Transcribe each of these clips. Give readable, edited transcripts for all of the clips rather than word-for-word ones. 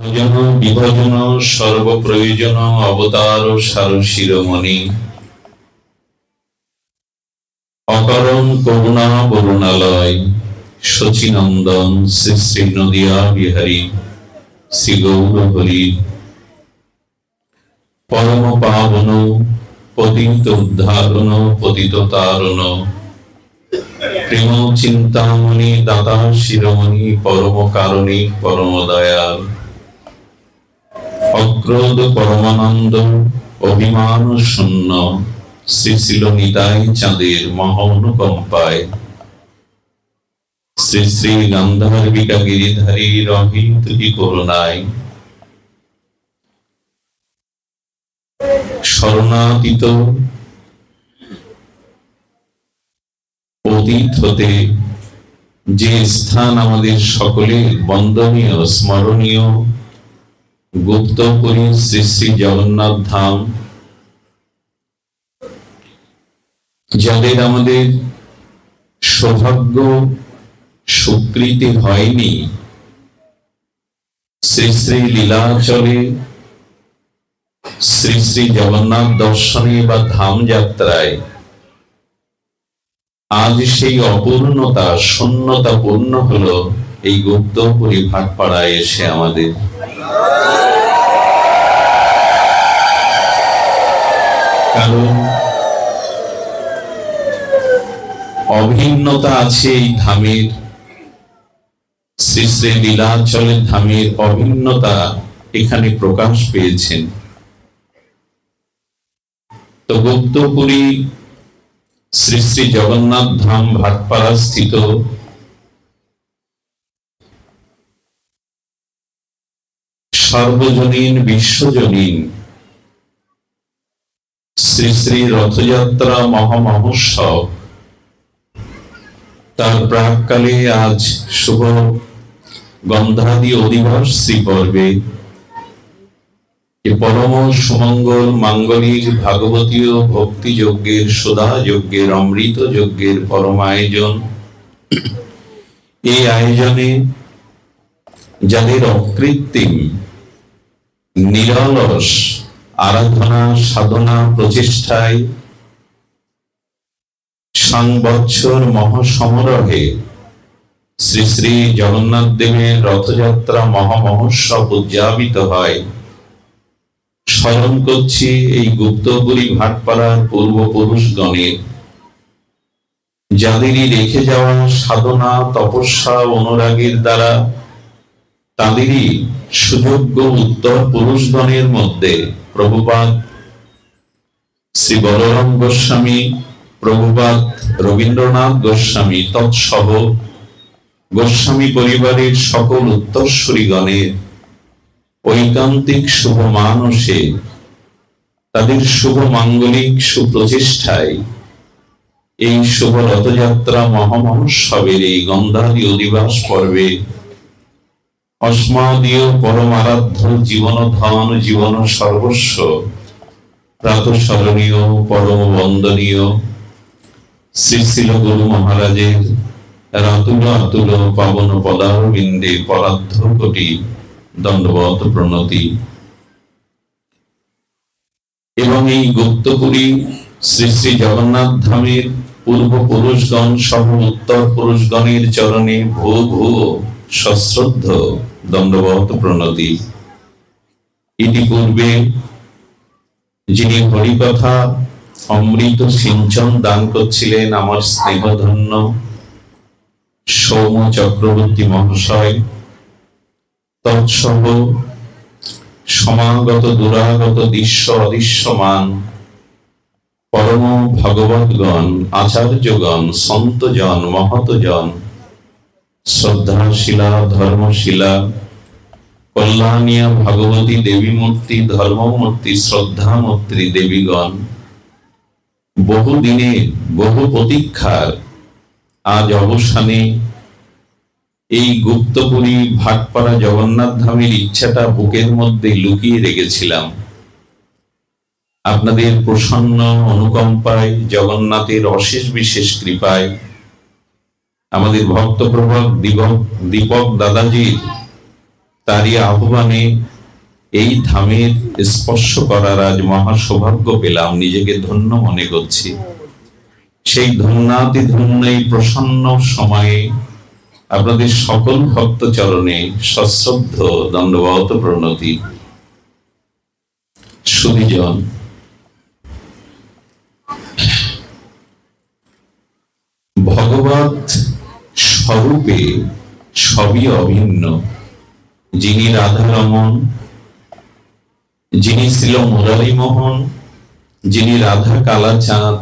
জন বিভজন সর্বপ্রয়োজন অবতার সার শিরোমণি অকারণ করুণা বরুণালয় শচীনন্দন শ্রী শ্রী নদিয়া বিহারী শ্রী গৌর হরি পরম পাবন পতিত উদ্ধারণ পতিত তারণ প্রেম চিন্তামণি দাতা শিরোমণি পরম কারণী পরম দয়াল অক্রোধ পরমানন্দ অভিমান শূন্য শ্রী শিল নিতাই চাঁদের মহানুকম্পায় শ্রী শ্রী গান্ধার্বিকা গিরিধারী রহি তুলি করুণায় শরণাতীত অতীত হতে যে স্থান আমাদের সকলের বন্দনীয় স্মরণীয় গুপ্তপুরী শ্রী শ্রী জগন্নাথ ধাম, যাদের আমাদের সৌভাগ্য সুকৃতি হয়নি শ্রী শ্রী লীলাচলে শ্রী শ্রী জগন্নাথ দর্শনে বা ধাম যাত্রায়, আজ সেই অপূর্ণতা শূন্যতা পূর্ণ হলো এই গুপ্তপুরী ভাটপাড়ায় এসে আমাদের। কারণ অভিন্নতা আছে এই ধামের, শ্রী শ্রী লীলাচলের ধামের অভিন্নতা এখানে প্রকাশ পেয়েছেন। তো গুপ্তপুরী শ্রী শ্রী জগন্নাথ ধাম ভাটপাড়া স্থিত সর্বজনীন বিশ্বজনীন শ্রী শ্রী রথযাত্রা মহামহোৎসব, তার প্রাককালে আজ শুভ গন্ধাদি অধিবাস শ্রী পর্বে পরম সুমঙ্গল মাঙ্গলিক ভাগবতীয় ভক্তি যজ্ঞের সুধা যজ্ঞের অমৃত যজ্ঞের পরম আয়োজন। এই আয়োজনে যাদের অকৃত্রিম নিরলস আরাধনা সাধনা প্রচেষ্টায় সংবৎসর মহাসমারোহে শ্রী শ্রী জগন্নাথ দেবের রথযাত্রা মহামহোৎসব উদযাপিত হয়, স্মরণ করছি এই গুপ্তপুরী ভাটপাড়ার পূর্বপুরুষগণের, যাদেরই রেখে যাওয়া সাধনা তপস্যা অনুরাগের দ্বারা তাদেরই সুযোগ্য উত্তর পুরুষগণের মধ্যে প্রভুপাদ শ্রী বলরাম গোস্বামী, প্রভুপাদ রবীন্দ্রনাথ গোস্বামী তৎসহ গোস্বামী পরিবারের সকল উত্তরসূরিগণের ঐকান্তিক শুভ মানসে তাদের শুভ মাঙ্গলিক সুপ্রচেষ্টায় এই শুভ রথযাত্রা মহামহোৎসবের এই গন্ধাদি অধিবাস পর্বে অস্মাদীয় পরমারাধ্য জীবন ধন জীবন সর্বস্ব প্রাতঃস্মরণীয় পরম বন্দনীয় শ্রী শিল গুরু মহারাজের রাতুল আতুল পাবন পদারবিন্দে পরার্ধ কোটি দণ্ডবত প্রণতি। এবং এই গুপ্তপুরী শ্রী শ্রী জগন্নাথ ধামের পূর্বপুরুষগণ সহ উত্তর পুরুষগণের চরণে ভূ ভূ সশ্রদ্ধ দণ্ডবত প্রণতি। ইতিপূর্বে যিনি হরিকথা অমৃত সিঞ্চন দান করছিলেন আমার স্নেহধন্য সৌম চক্রবর্তী মহাশয়, তৎসহ সমাগত দুরাগত দৃশ্য অদৃশ্যমান পরম ভগবৎগণ আচার্যগণ সন্তজন মহতজন শ্রদ্ধাশীলা ধর্মশীলা কল্যাণিয়া ভগবতী দেবী মূর্তি ধর্মমূর্তি শ্রদ্ধামূর্তি দেবীগণ, বহুদিনে বহু প্রতীক্ষার আজ অবসানে এই গুপ্তপুরী ভাটপাড়া জগন্নাথ ধামের ইচ্ছাটা বুকের মধ্যে লুকিয়ে রেখেছিলাম। আপনাদের প্রসন্ন অনুকম্পায় জগন্নাথের অশেষ বিশেষ কৃপায় আমাদের ভক্তপ্রভক দীপক দাদাজির তারই আহ্বানে এই ধামের স্পর্শ করার আজ মহা সৌভাগ্য পেলাম, নিজেকে ধন্য মনে করছি। সেই ধন্যাতি ধন্য এই প্রসন্ন সময়ে আপনাদের সকল ভক্ত চরণে সশ্রদ্ধ দণ্ডবত প্রণতি। সুধীজন, ভগবৎ স্বরূপে সবই অভিন্ন। যিনি রাধারমণ, যিনি ছিল মুরারীমোহন, যিনি রাধা কালাচাঁদ,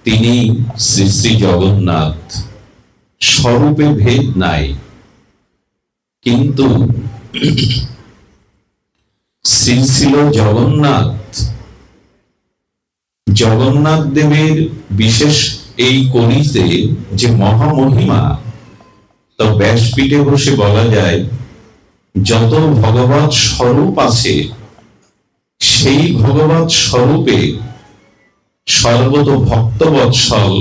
তিনি শ্রী শ্রী জগন্নাথ। স্বরূপে ভেদ নাই, কিন্তু শ্রী ছিল জগন্নাথ। জগন্নাথ দেবের বিশেষ এই কলিতে যে মহামহিমা, তা ব্যাসপীঠে বসে বলা যায় যত ভগবৎ স্বরূপ আছে, সেই ভগবৎ স্বরূপে সর্বত ভক্তবৎসল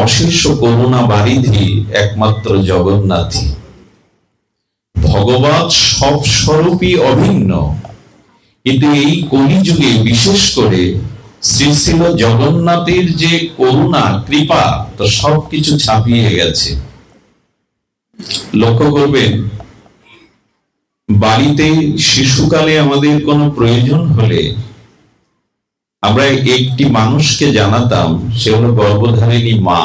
অশেষ করুণা বারিধি একমাত্র জগন্নাথই। ভগবৎ সব স্বরূপই অভিন্ন, কিন্তু এই কলিযুগে বিশেষ করে শ্রী শ্রী জগন্নাথের যে করুণা কৃপা, তো সবকিছু ছাপিয়ে গেছে। লক্ষ্য করবেন, বাড়িতে শিশুকালে আমাদের কোনো প্রয়োজন হলে আমরা একটি মানুষকে জানাতাম, সে হলো গর্ভধারিণী মা।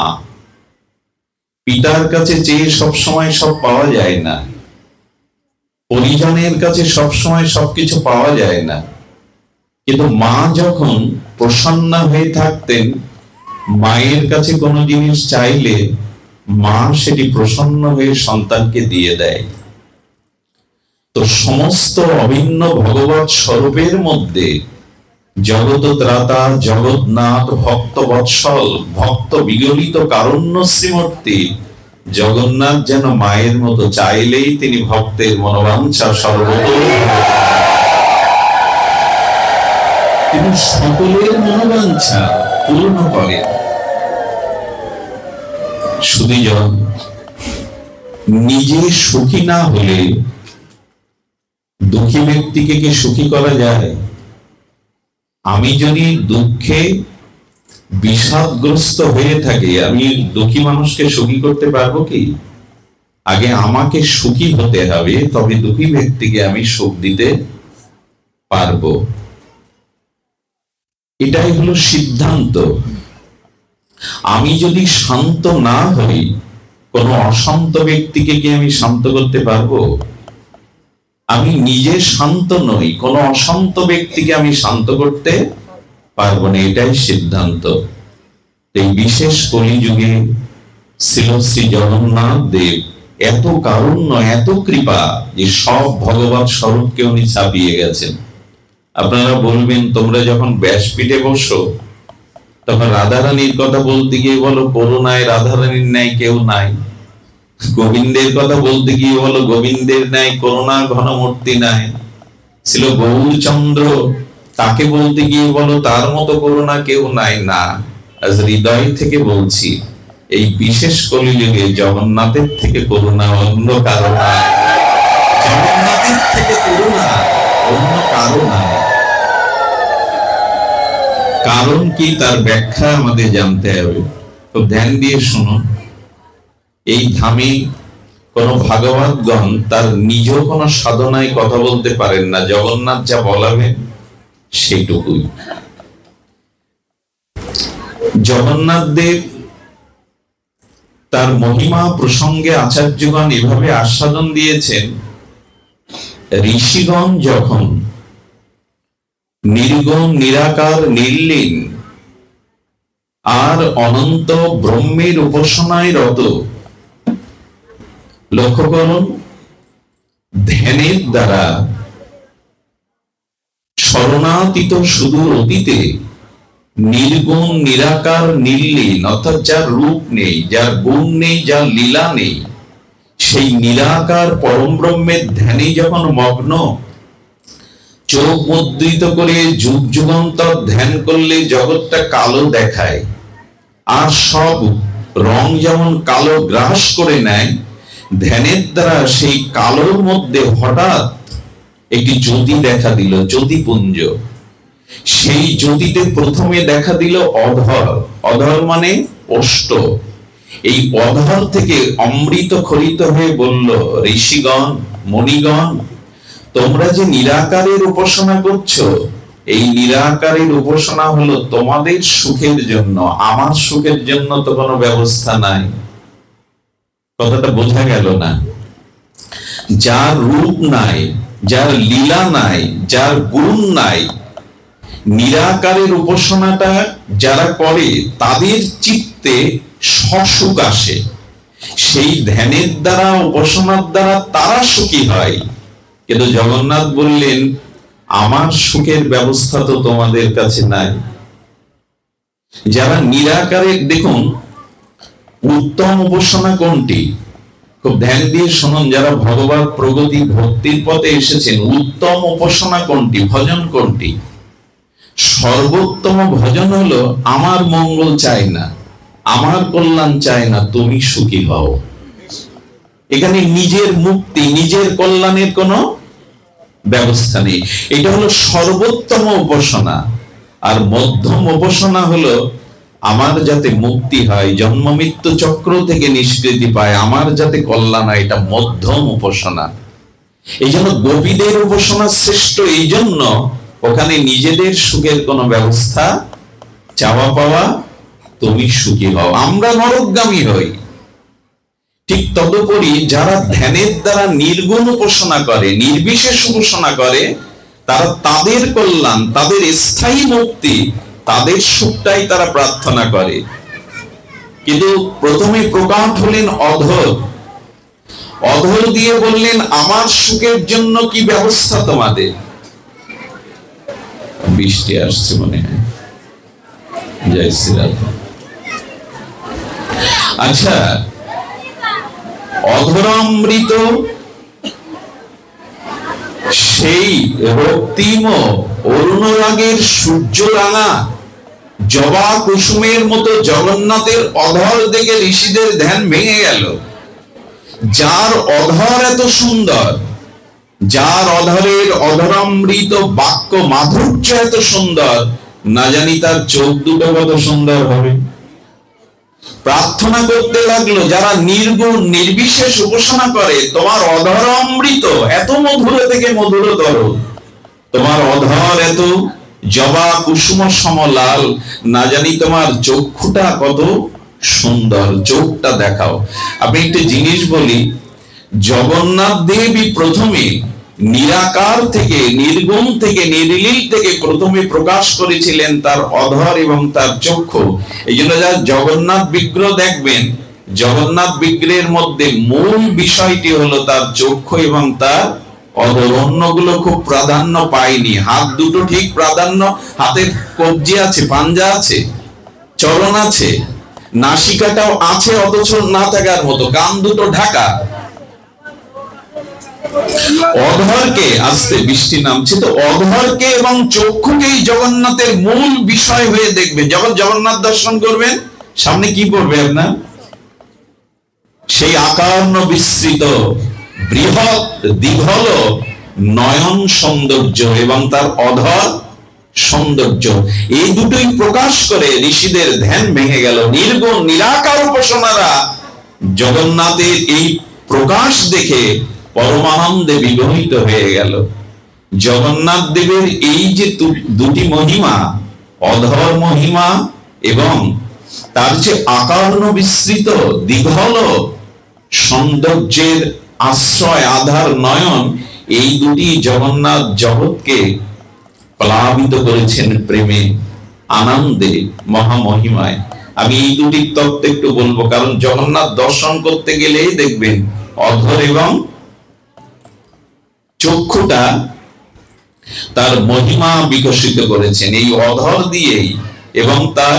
পিতার কাছে চেয়ে সবসময় সব পাওয়া যায় না, পরিজনের কাছে সবসময় সবকিছু পাওয়া যায় না, কিন্তু মা যখন প্রসন্না হয়ে থাকতেন, মায়ের কাছে কোনো জিনিস চাইলে মা সেটি প্রসন্ন হয়ে সন্তানকে দিয়ে দেয়। তো সমস্ত অভিন্ন ভগবৎ স্বরূপের মধ্যে জগৎ ত্রাতা, জগন্নাথ, ভক্ত বৎসল, ভক্ত বিগলিত কারুণ্য শ্রীমূর্তি জগন্নাথ যেন মায়ের মতো, চাইলেই তিনি ভক্তের মনোবাঞ্ছা সর্বতোই তিনি সকলের মনোবাঞ্ছা পূর্ণ করেন। সুধীজন, নিজে সুখী না হলে দুঃখী ব্যক্তিকে কি সুখী করা যায়? আমি যদি দুঃখে বিষাদগ্রস্ত হয়ে থাকি, আমি দুঃখী মানুষকে সুখী করতে পারবো কি? আগে আমাকে সুখী হতে হবে, তবে দুঃখী ব্যক্তিকে আমি সুখ দিতে পারবো। এটাই হলো সিদ্ধান্ত। আমি যদি শান্ত না হই, কোন অশান্ত ব্যক্তিকে কি আমি শান্ত করতে পারবো? আমি নিজে শান্ত নই, কোন অশান্ত ব্যক্তিকে আমি শান্ত করতে পারবো না। এটাই সিদ্ধান্ত। এই বিশেষ কলিযুগে ছিল শ্রী জগন্নাথ দেব এত কারুণ্য, এত কৃপা যে সব ভগবৎ স্বরূপকে উনি ছাপিয়ে গেছেন। আপনারা বলবেন, তোমরা যখন ব্যাসপীঠে বসো তখন রাধারানীর কথা বলতে গিয়ে বলো করুণায় রাধারানীর ন্যায় কেউ নাই, গোবিন্দের কথা বলতে গিয়ে বলো গোবিন্দের ন্যায় করুণা ঘনমূর্তি নাই, ছিল গৌরচন্দ্র, তাকে বলতে গিয়ে বলো তার মতো করুণা কেউ নাই। না, আজ হৃদয় থেকে বলছি, এই বিশেষ কলিযুগে জগন্নাথের থেকে করুণা অন্য কারো নাই, জগন্নাথের থেকে করুণা অন্য কারো নাই। কারণ কি, তার ব্যাখ্যা আমাদের জানতে হবে। তো ধ্যান দিয়ে শুনুন, এই ধামে কোন ভাগবতগণ তার নিজ কোন সাধনায় কথা বলতে পারেন না, জগন্নাথ যা বলাবেন সেইটুকুই। জগন্নাথ দেব তার মহিমা প্রসঙ্গে আচার্যগণ এভাবে আস্বাদন দিয়েছেন, ঋষিগণ যখন নির্গুণ নিরাকার নির্লীন আর অনন্ত ব্রহ্মের উপাসনায় রত, লক্ষ্য করুন, ধ্যানের দ্বারা শরণাতীত সুদূর অতীতে নির্গুণ নিরাকার নির্লীন, অর্থাৎ যার রূপ নেই, যার গুণ নেই, যার লীলা নেই, সেই নিরাকার পরম ব্রহ্মের ধ্যানে যখন মগ্ন, চোখ মুদ্রিত করে যুগ যুগান্তর ধ্যান করলে জগৎটা কালো দেখায়, আর সব রং যেমন কালো গ্রাস করে নেয়, ধ্যানের দ্বারা সেই কালোর মধ্যে হঠাৎ একটি জ্যোতি দেখা দিল, জ্যোতিপুঞ্জ। সেই জ্যোতিতে প্রথমে দেখা দিল অধর। অধর মানে ওষ্ঠ। এই অধর থেকে অমৃত খরিত হয়ে বলল, ঋষিগণ, মণিগণ, তোমরা যে নিরাকারের উপাসনা করছো, এই নিরাকারের উপাসনা হলো তোমাদের সুখের জন্য, আমার সুখের জন্য তো কোনো ব্যবস্থা নাই। কথাটা বোঝা গেল না? যার রূপ নাই, যার লীলা নাই, যার গুণ নাই, নিরাকারের উপাসনাটা যারা করে তাদের চিত্তে সসুখ আসে। সেই ধ্যানের দ্বারা, উপাসনার দ্বারা তারা সুখী হয়। কিন্তু জগন্নাথ বললেন, আমার সুখের ব্যবস্থা তো তোমাদের কাছে নাই। যারা নিরাকারে, দেখুন উত্তম উপাসনা কোনটি? খুব ধ্যান দিয়ে শুনুন, যারা ভগবত প্রগতি ভক্তির পথে এসেছেন, উত্তম উপাসনা কোনটি, ভজন কোনটি? সর্বোত্তম ভজন হলো আমার মঙ্গল চাই না, আমার কল্যাণ চাই না, তুমি সুখী হও। এখানে নিজের মুক্তি, নিজের কল্যাণের কোনো ব্যবস্থা নেই। এটা হলো সর্বোত্তম উপাসনা। আর মধ্যম উপাসনা হলো আমার যাতে মুক্তি হয়, জন্ম মৃত্যু চক্র থেকে নিষ্কৃতি পায়, আমার যাতে কল্যাণ হয়, এটা মধ্যম উপাসনা। এই জন্য গোপীদের উপাসনা শ্রেষ্ঠ, এই জন্য ওখানে নিজেদের সুখের কোনো ব্যবস্থা, চাওয়া পাওয়া, তুমি সুখী হও, আমরা নরকগামী হই। ঠিক তদুপরি যারা ধ্যানের দ্বারা নির্গুণ উপাসনা করে, নির্বিশেষ উপাসনা করে, তারা তাদের কল্যাণ, তাদের স্থায়ী মুক্তি, তাদের সুখটাই তারা প্রার্থনা করে। কিন্তু প্রথমে প্রকাশ হলেন অধর। অধর দিয়ে বললেন, আমার সুখের জন্য কি ব্যবস্থা তোমাদের? বৃষ্টি আসছে মনে হয়। জয় শ্রীরাধা। আচ্ছা, অধরামৃত সেই রক্তিম অরুণরাগের সূর্যরাঙা জবা কুসুমের মতো জগন্নাথের অধর দেখে ঋষিদের ধ্যান ভেঙে গেল। যার অধর এত সুন্দর, যার অধরের অধরামৃত বাক্য মাধুর্য এত সুন্দর, না জানি তার চোখ দুটো কত সুন্দর হবে। প্রার্থনা করতে লাগলো, যারা নির্গুণ নির্বিশেষ উপাসনা করে, তোমার অধর অমৃত এত মধুর থেকে মধুরতর, তোমার অধর এত জবা কুসুম সমলাল, না জানি তোমার চক্ষুটা কত সুন্দর, চোখটা দেখাও। আমি একটা জিনিস বলি, জগন্নাথ দেবী প্রথমে নিরাকার থেকে, নির্গুণ থেকে, নির্লীল থেকে প্রথমে প্রকাশ করেছিলেন তার অধর এবং তার চক্ষু। এই জন্য যারা জগন্নাথ বিগ্রহ দেখবেন, জগন্নাথ বিগ্রহের মধ্যে মূল বিষয়টি হলো তার চক্ষু এবং তার অধর। অন্যগুলো খুব প্রাধান্য পায়নি। হাত দুটো ঠিক প্রাধান্য, হাতের কবজি আছে, পাঞ্জা আছে, চরণ আছে, নাসিকাটাও আছে অথচ না থাকার মতো, কান দুটো ঢাকা। অধরকে, আস্তে বৃষ্টি নামছে তো, অধরকে এবং চক্ষুকেই জগন্নাথের মূল বিষয় হয়ে দেখবেন। যখন জগন্নাথ দর্শন করবেন, সামনে কি পড়বে আপনার? সেই আকার্ণ বিস্তৃত বৃহৎ দীঘল নয়ন সৌন্দর্য এবং তার অধর সৌন্দর্য, এই দুটোই প্রকাশ করে ঋষিদের ধ্যান ভেঙে গেল। নির্গুণ নিরাকার উপাসনারা জগন্নাথের এই প্রকাশ দেখে পরমানন্দে বিমোহিত হয়ে গেল। জগন্নাথ দেবের এই যে দুটি মহিমা, অধর মহিমা এবং তার যে আকার্ণ বিস্তৃত দীঘল সৌন্দর্যের আশ্রয় আধার নয়ন, এই দুটি জগন্নাথ জগৎকে প্লাবিত করেছেন প্রেমে, আনন্দে, মহামহিমায়। আমি এই দুটি তত্ত্ব একটু বলবো, কারণ জগন্নাথ দর্শন করতে গেলেই দেখবেন অধর এবং চক্ষুটা তার মহিমা বিকশিত করেছেন। এই অধর দিয়েই এবং তার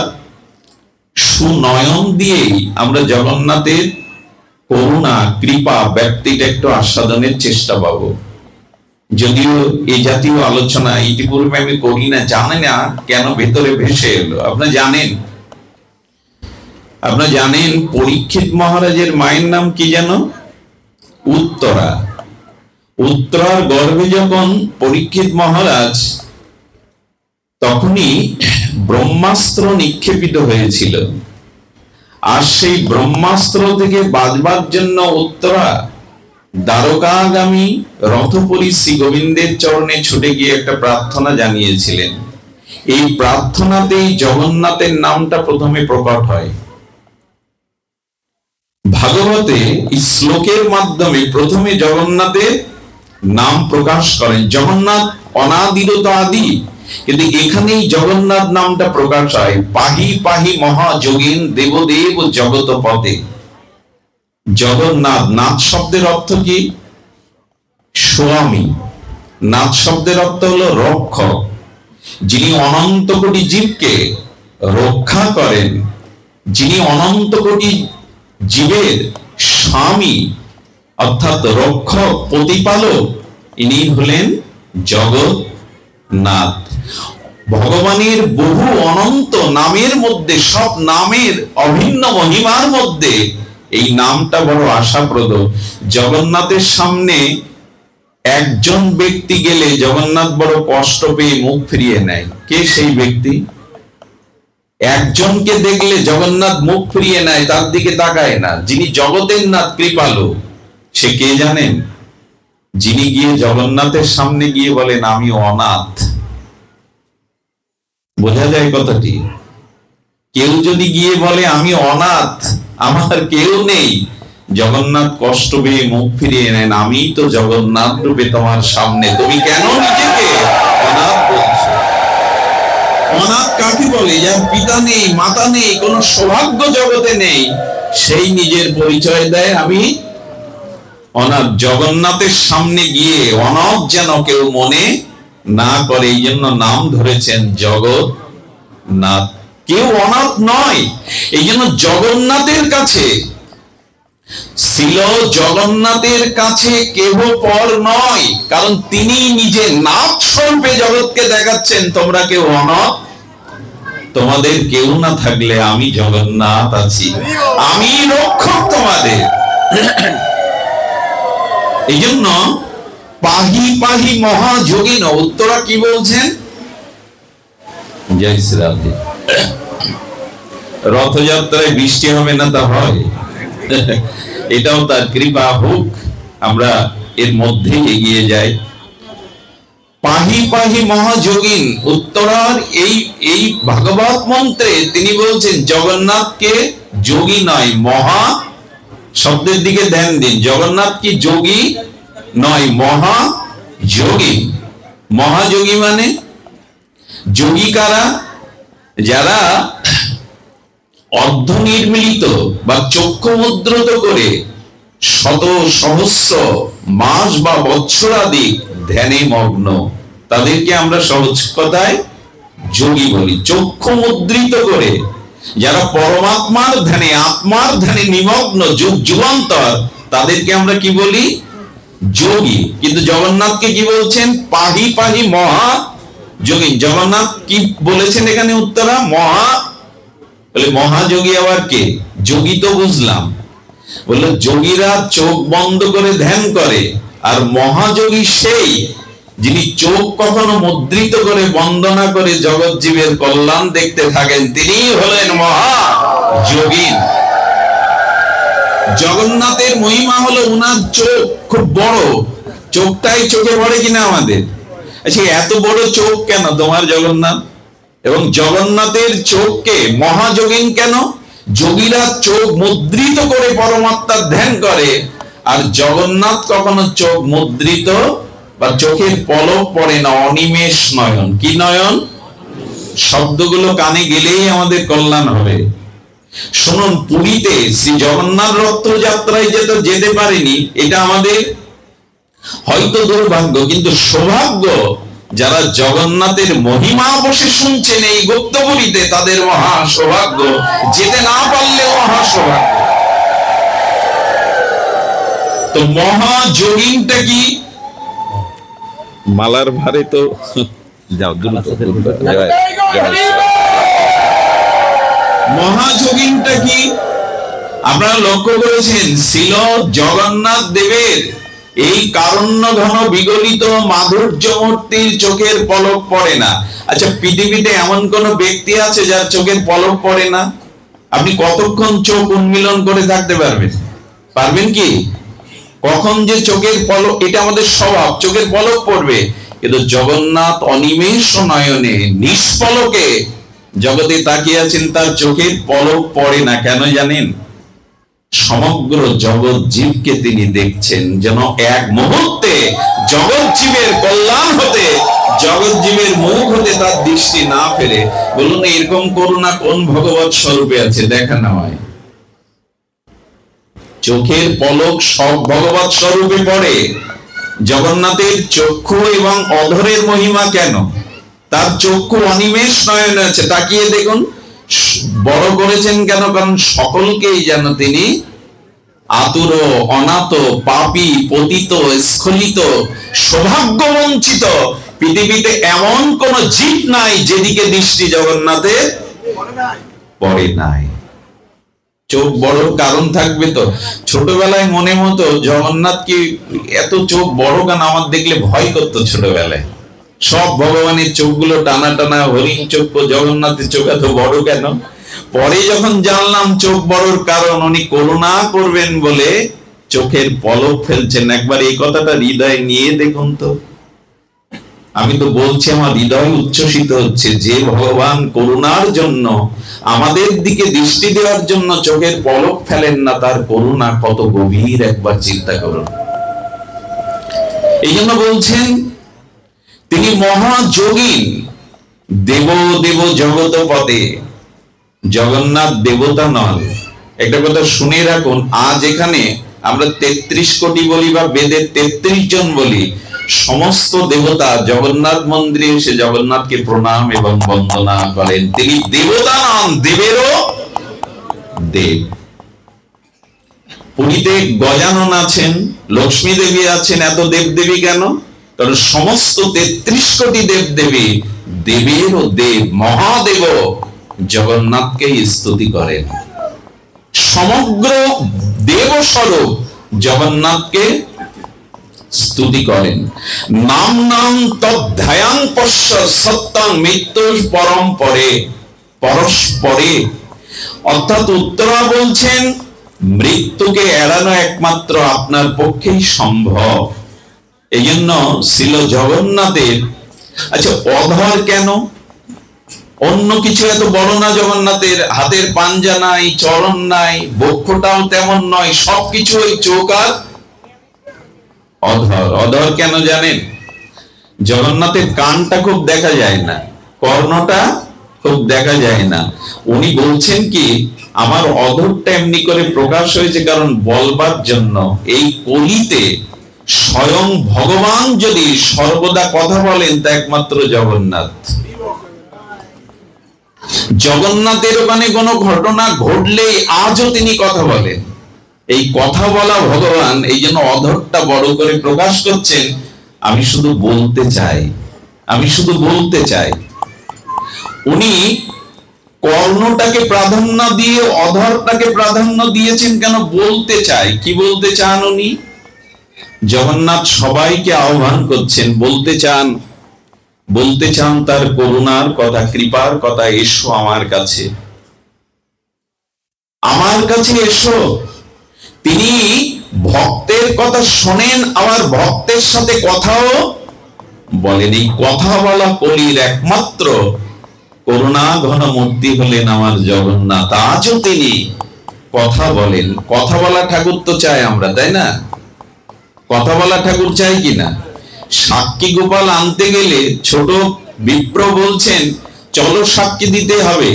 সুনয়ন দিয়েই আমরা জগন্নাথের করুণা, কৃপা, ব্যক্তিটা একটু আস্বাদনের চেষ্টা পাবো। যদিও এই জাতীয় আলোচনা ইতিপূর্বে আমি করি না, জানি না কেন ভেতরে ভেসে এলো। আপনারা জানেন পরীক্ষিত মহারাজের মায়ের নাম কি জানো? উত্তরা। উত্তরার গর্ভে যখন পরীক্ষিত মহারাজ, তখনই ব্রহ্মাস্ত্র নিক্ষেপিত হয়েছিল। আর সেই ব্রহ্মাস্ত্র থেকে বাঁচবার জন্য উত্তরা দ্বারকাগামী রথপুরী শ্রী গোবিন্দের চরণে ছুটে গিয়ে একটা প্রার্থনা জানিয়েছিলেন। এই প্রার্থনাতেই জগন্নাথের নামটা প্রথমে প্রকট হয়। ভাগবতে এই শ্লোকের মাধ্যমে প্রথমে জগন্নাথের নাম প্রকাশ করেন। জগন্নাথ অনাদিরত আদি, কিন্তু এখানেই জগন্নাথ নামটা প্রকাশ হয়। পাহি পাহি মহাযোগীন দেবদেব জগত পদে। জগন্নাথ, নাথ শব্দের অর্থ কি? স্বামী। নাথ শব্দের অর্থ হলো রক্ষক, যিনি অনন্ত কোটি জীবকে রক্ষা করেন, যিনি অনন্ত কোটি জীবের স্বামী অর্থাৎ রক্ষক, প্রতিপালক, ইনি হলেন জগন্নাথ। ভগবানের বহু অনন্ত নামের মধ্যে, সব নামের অভিন্ন মহিমার মধ্যে এই নামটা বড় আশাপ্রদ। জগন্নাথের সামনে একজন ব্যক্তি গেলে জগন্নাথ বড় কষ্ট পেয়ে মুখ ফিরিয়ে নেয়। কে সেই ব্যক্তি? একজনকে দেখলে জগন্নাথ মুখ ফিরিয়ে নেয়, তার দিকে তাকায় না। যিনি জগতের নাথ, কৃপালু, সে কে জানেন? যিনি গিয়ে জগন্নাথের সামনে গিয়ে বলেন আমি অনাথ। বোঝা যায় কথাটি? কেউ যদি গিয়ে বলে আমি অনাথ, আমার কেউ নেই, জগন্নাথ কষ্ট পেয়ে মুখ ফিরিয়ে নেন। আমি তো জগন্নাথ রূপে তোমার সামনে, তুমি কেন নিজেকে অনাথ বলছো? অনাথ কাকে বলে? যার পিতা নেই, মাতা নেই, কোন সৌভাগ্য জগতে নেই, সেই নিজের পরিচয় দেয় আমি অনাথ। জগন্নাথের সামনে গিয়ে অনাথ যেন কেউ মনে না করে, এই জন্য নাম ধরেছেন জগন্নাথ। কেউ অনাথ নয়, এই জন্য জগন্নাথের কাছে ছিল, জগন্নাথের কাছে কেহ পর নয়। কারণ তিনি নিজে নাথ স্বরূপে জগৎকে দেখাচ্ছেন তোমরা কেউ অনাথ, তোমাদের কেউ না থাকলে আমি জগন্নাথ আছি, আমি রক্ষক তোমাদের। এই জন্য পাহি পাহি মহাযোগিন। উত্তরা কি বলছেন? জয় শ্রীরাম। রথযাত্রায় বৃষ্টি হবে না তা হয়? এটাও তার কৃপা হোক, আমরা এর মধ্যে এগিয়ে যাই। পাহি পাহি মহাযোগিন। উত্তরার এই ভাগবত মন্ত্রে তিনি বলছেন জগন্নাথকে যোগী নয়, মহা শব্দের দিকে ধ্যান দিন। জগন্নাথ কি যোগী নয়, মহাযোগী। মহাযোগী মানে যোগী কারা? যারা অর্ধনির্মিলিত বা চক্ষু মুদ্রিত করে শত সহস্র মাস বা বৎসরাধিক ধ্যানে মগ্ন, তাদেরকে আমরা সহজ কথায় যোগী বলি। চক্ষু মুদ্রিত করে যারা পরমাত্মার ধ্যানে, আত্মার ধ্যানে নিমগ্ন যুগ যুগান্তর, তাদেরকে আমরা কি বলি? যোগী। কিন্তু জগন্নাথকে কি বলছেন? পাহি পাহি মহা যোগী। জগন্নাথ কি বলেছেন এখানে? উত্তরা মহা। বলে মহাযোগী আবার কে? যোগী তো বুঝলাম, বললো যোগীরা চোখ বন্ধ করে ধ্যান করে, আর মহাযোগী সেই যিনি চোখ কখনো মুদ্রিত করে বন্দনা করে জগৎ জীবের কল্যাণ দেখতে থাকেন, তিনি হলেন মহাযোগী। জগন্নাথের মহিমা হলো উনার চোখ খুব বড়। চোখটাই চোখে পড়ে কিনা আমাদের? আচ্ছা, এত বড় চোখ কেন তোমার জগন্নাথ? এবং জগন্নাথের চোখকে মহাযোগীন কেন? যোগীরা চোখ মুদ্রিত করে পরমাত্মার ধ্যান করে, আর জগন্নাথ কখনো চোখ মুদ্রিত বা চোখের পলক পড়ে না। অনিমেষ নয়ন। কি নয়ন? শব্দগুলো কানে গেলেই আমাদের কল্যাণ হবে। শুনুন, পুরীতে শ্রী জগন্নাথ রথযাত্রায় যেতে পারেনি, এটা আমাদের হয়তো দুর্ভাগ্য, কিন্তু সৌভাগ্য যারা জগন্নাথের মহিমা বসে শুনছেন এই গুপ্তপুরীতে, তাদের মহা সৌভাগ্য। যেতে না পারলেও মহা সৌভাগ্য। তো মহাযোগীনটা কি? মালার ভারে তো যাও দ্রুত। মহাযোগীনটা কি? আপনারা লক্ষ্য করেছেন ছিল জগন্নাথ দেবের এই কারণ্য ঘন বিগলিত মাধুর্যমূর্তির চোখের পলক পড়ে না। আচ্ছা, পৃথিবীতে এমন কোন ব্যক্তি আছে যার চোখের পলক পড়ে না? আপনি কতক্ষণ চোখ উন্মিলন করে থাকতে পারবেন? পারবেন কি? কখন যে চোখের পলক, এটা আমাদের স্বভাব, চোখের পলক পড়বে। কিন্তু জগন্নাথ অনিমেষ নয়নে নিষ্পলকে জগতে তাকিয়ে আছেন, তার চোখের পলক পড়ে না। কেন জানেন? সমগ্র জগৎ জীবকে তিনি দেখছেন, যেন এক মুহূর্তে জগৎ জীবের কল্যাণ হতে, জগৎ জীবের মুখ হতে তার দৃষ্টি না ফেরে। বলুন, এরকম করুণা কোন ভগবৎ স্বরূপে আছে? দেখা না হয়। চোখের পলক সব ভগবৎ স্বরূপে পড়ে। জগন্নাথের চক্ষু এবং অধরের মহিমা কেন? তার চক্ষু অনিমেষ নয়নে আছে, তাকিয়ে দেখুন। বড় করেছেন কেন? কারণ সকলকেই যেন তিনি আতুর, অনাথ, পাপী, পতিত, স্খলিত, সৌভাগ্য বঞ্চিত, পৃথিবীতে এমন কোন জীব নাই যেদিকে দৃষ্টি জগন্নাথের পড়ে নাই। চোখ বড় কারণ থাকবে তো। ছোটবেলায় মনে হতো জগন্নাথ কি এত চোখ বড় কেন? আমার দেখলে ভয় করতো ছোটবেলায়। সব ভগবানের চোখগুলো টানা টানা, হরিণ চোখ, জগন্নাথের চোখ এত বড় কেন? পরে যখন জানলাম চোখ বড়র কারণ উনি করুণা করবেন বলে চোখের পলক ফেলছেন। একবার এই কথাটা হৃদয়ে নিয়ে দেখুন তো। আমি তো বলছি, আমার হৃদয় উচ্ছ্বসিত হচ্ছে যে ভগবান করুণার জন্য, আমাদের দিকে দৃষ্টি দেওয়ার জন্য চোখের পলক ফেলেন না, তার করুণা কত গভীর একবার চিন্তা করুন। এই জন্য বলছেন তিনি মহাযোগীন, দেব দেব জগত পদে। জগন্নাথ দেবতা নন। একটা কথা শুনে রাখুন, আজ এখানে আমরা 33 কোটি বলি বা বেদের 33 জন বলি, সমস্ত দেবতা জগন্নাথ মন্দিরে এসে জগন্নাথকে প্রণাম এবং বন্দনা করেন। তিনি দেবতা নন, দেবেরও দেব। পুরীতে গজানন আছেন, লক্ষ্মী দেবী আছেন, এত দেবদেবী কেন? কারণ সমস্ত 33 কোটি দেবদেবী দেবেরও দেব, মহাদেব জগন্নাথকে স্তুতি করেন। সমগ্র দেবস্বরূপ জগন্নাথকে স্তুতি করেন। নাম নাম তদ্ধায়াং পশ্য সত্যং মৃত্যু পরম পরে পরস্পরে। অর্থাৎ উত্তরা বলছেন মৃত্যুকে এড়ানো একমাত্র আপনার পক্ষেই সম্ভব। এই জন্য ছিল জগন্নাথের। আচ্ছা, অধর কেন? অন্য কিছু এত বড় না জগন্নাথের? হাতের পাঞ্জা নাই, চরণ নাই, বক্ষটাও তেমন নয়, সবকিছু ওই চোখ আর অধর। অধর কেন জানেন? জগন্নাথের কানটা খুব দেখা যায় না, কর্ণটা খুব দেখা যায় না। উনি বলছেন কি, আমার অধরটা এমনি করে প্রকাশ হয়েছে কারণ বলবার জন্য এই কলিতে স্বয়ং ভগবান যদি সর্বদা কথা বলেন তা একমাত্র জগন্নাথ। জগন্নাথের ওখানে কোনো ঘটনা ঘটলেই আজও তিনি কথা বলেন। এই কথা বলা ভগবান, এই জন্য অধরটা বড় করে প্রকাশ করছেন। আমি শুধু বলতে চাই, আমি শুধু বলতে চাই। উনি কর্ণটাকে প্রাধান্য দিয়ে অধরটাকে প্রাধান্য দিয়েছেন কেন? বলতে চাই। কি বলতে চান উনি? জগন্নাথ সবাইকে আহ্বান করছেন, বলতে চান, বলতে চান তার করুণার কথা, কৃপার কথা। এসো আমার কাছে, আমার কাছে এসো। তিনি ভক্তের কথা শোনেন, আবার ভক্তের সাথে কথাও বলেন। এই কথা বলা কলির একমাত্র করুণা ঘন মূর্তি হলেন আমার জগন্নাথ। আজও তিনি কথা বলেন। কথা বলা ঠাকুর তো চাই আমরা, তাই না? কথা বলা ঠাকুর চাই কিনা? সাক্ষী গোপাল আনতে গেলে ছোট বিপ্র বলছেন চলো সাক্ষী দিতে হবে।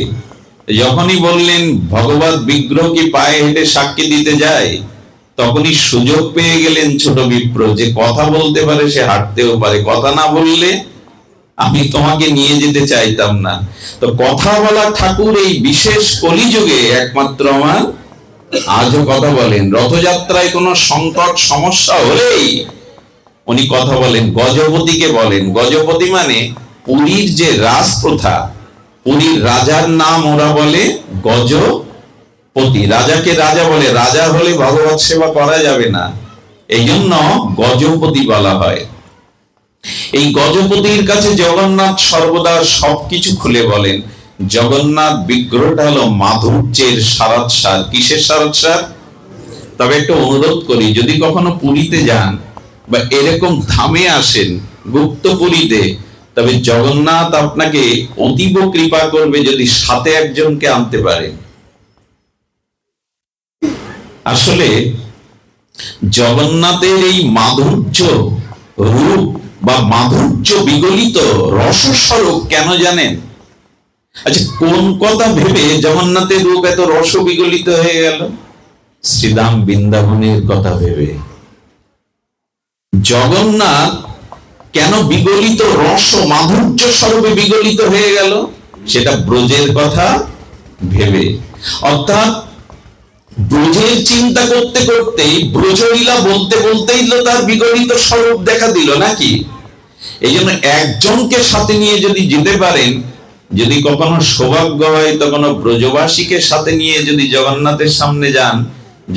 যখনই বললেন ভগবত বিগ্রহ কি পায়ে হেঁটে সাক্ষী দিতে যায়, তখনই সুযোগ পেয়ে গেলেন ছোট বিপ্র, যে কথা বলতে পারে সে হাঁটতেও পারে, কথা না বললে আমি তোমাকে নিয়ে যেতে চাইতাম না। তো কথা বলা ঠাকুর এই বিশেষ কলিযুগে একমাত্র আমার আজও কথা বলেন। রথযাত্রায় কোনো সংকট সমস্যা হলেই উনি কথা বলেন। গজপতিকে বলেন, গজপতি মানে পুরীর যে রাজপ্রথা, পুরীর রাজার নাম ওরা বলে গজপতি। পতি, রাজাকে রাজা বলে, রাজা হলে ভগবত সেবা করা যাবে না, এই জন্য গজপতি বলা হয়। এই গজপতির কাছে জগন্নাথ সর্বদা সবকিছু খুলে বলেন। জগন্নাথ বিগ্রহটা হলো মাধুর্যের সারাৎসার। কিসের সারাৎসার? তবে একটা অনুরোধ করি, যদি কখনো পুরীতে যান বা এরকম ধামে আসেন গুপ্তপুরীতে, তবে জগন্নাথ আপনাকে অতীব কৃপা করবে যদি সাথে একজনকে আনতে পারেন। আসলে জগন্নাথের এই মাধুর্য রূপ বা মাধুর্য বিগলিত রসস্বরূপ কেন জানেন? আচ্ছা, কোন কথা ভেবে জগন্নাথের রূপ এত রস বিগলিত হয়ে গেল? শ্রীধাম বৃন্দাবনের কথা ভেবে। জগন্নাথ কেন বিগলিত রস মাধুর্য স্বরূপে বিগলিত হয়ে গেল? সেটা ব্রজের কথা ভেবে। অর্থাৎ ব্রজের চিন্তা করতে করতেই, ব্রজলীলা বলতে বলতেই তো তার বিগলিত স্বরূপ দেখা দিল নাকি? এই জন্য একজনকে সাথে নিয়ে যদি যেতে পারেন, যদি কখনো সৌভাগ্য হয় তখন ব্রজবাসীকে সাথে নিয়ে যদি জগন্নাথের সামনে যান,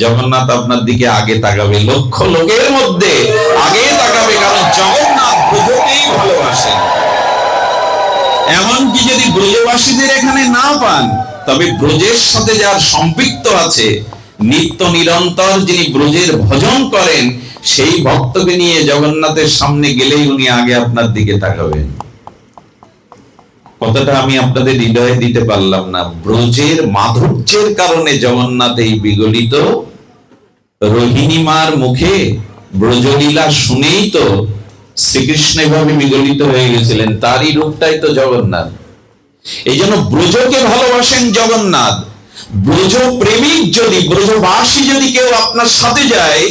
জগন্নাথ আপনার দিকে আগে তাকাবে, লক্ষ লোকের মধ্যে আগে তাকাবে, কারণ জগন্নাথ ব্রজকেই ভালোবাসেন। এমনকি যদি ব্রজবাসীদের এখানে না পান, তবে ব্রজের সাথে যার সম্পৃক্ত আছে, নিত্য নিরন্তর যিনি ব্রজের ভজন করেন, সেই ভক্তকে নিয়ে জগন্নাথের সামনে গেলেই উনি আগে আপনার দিকে তাকাবেন। কথাটা আমি আপনাদের হৃদয়ে দিতে পারলাম না। ব্রজের মাধুর্যের কারণে জগন্নাথ এই বিগলিত। রোহিণী মার মুখে ব্রজলীলা শুনেই তো শ্রীকৃষ্ণ এভাবে বিগলিত হয়ে গেছিলেন, তারই রূপটাই তো জগন্নাথ। এই জন্য ব্রজকে ভালোবাসেন জগন্নাথ। ব্রজ প্রেমিক যদি, ব্রজবাসী যদি কেউ আপনার সাথে যায়,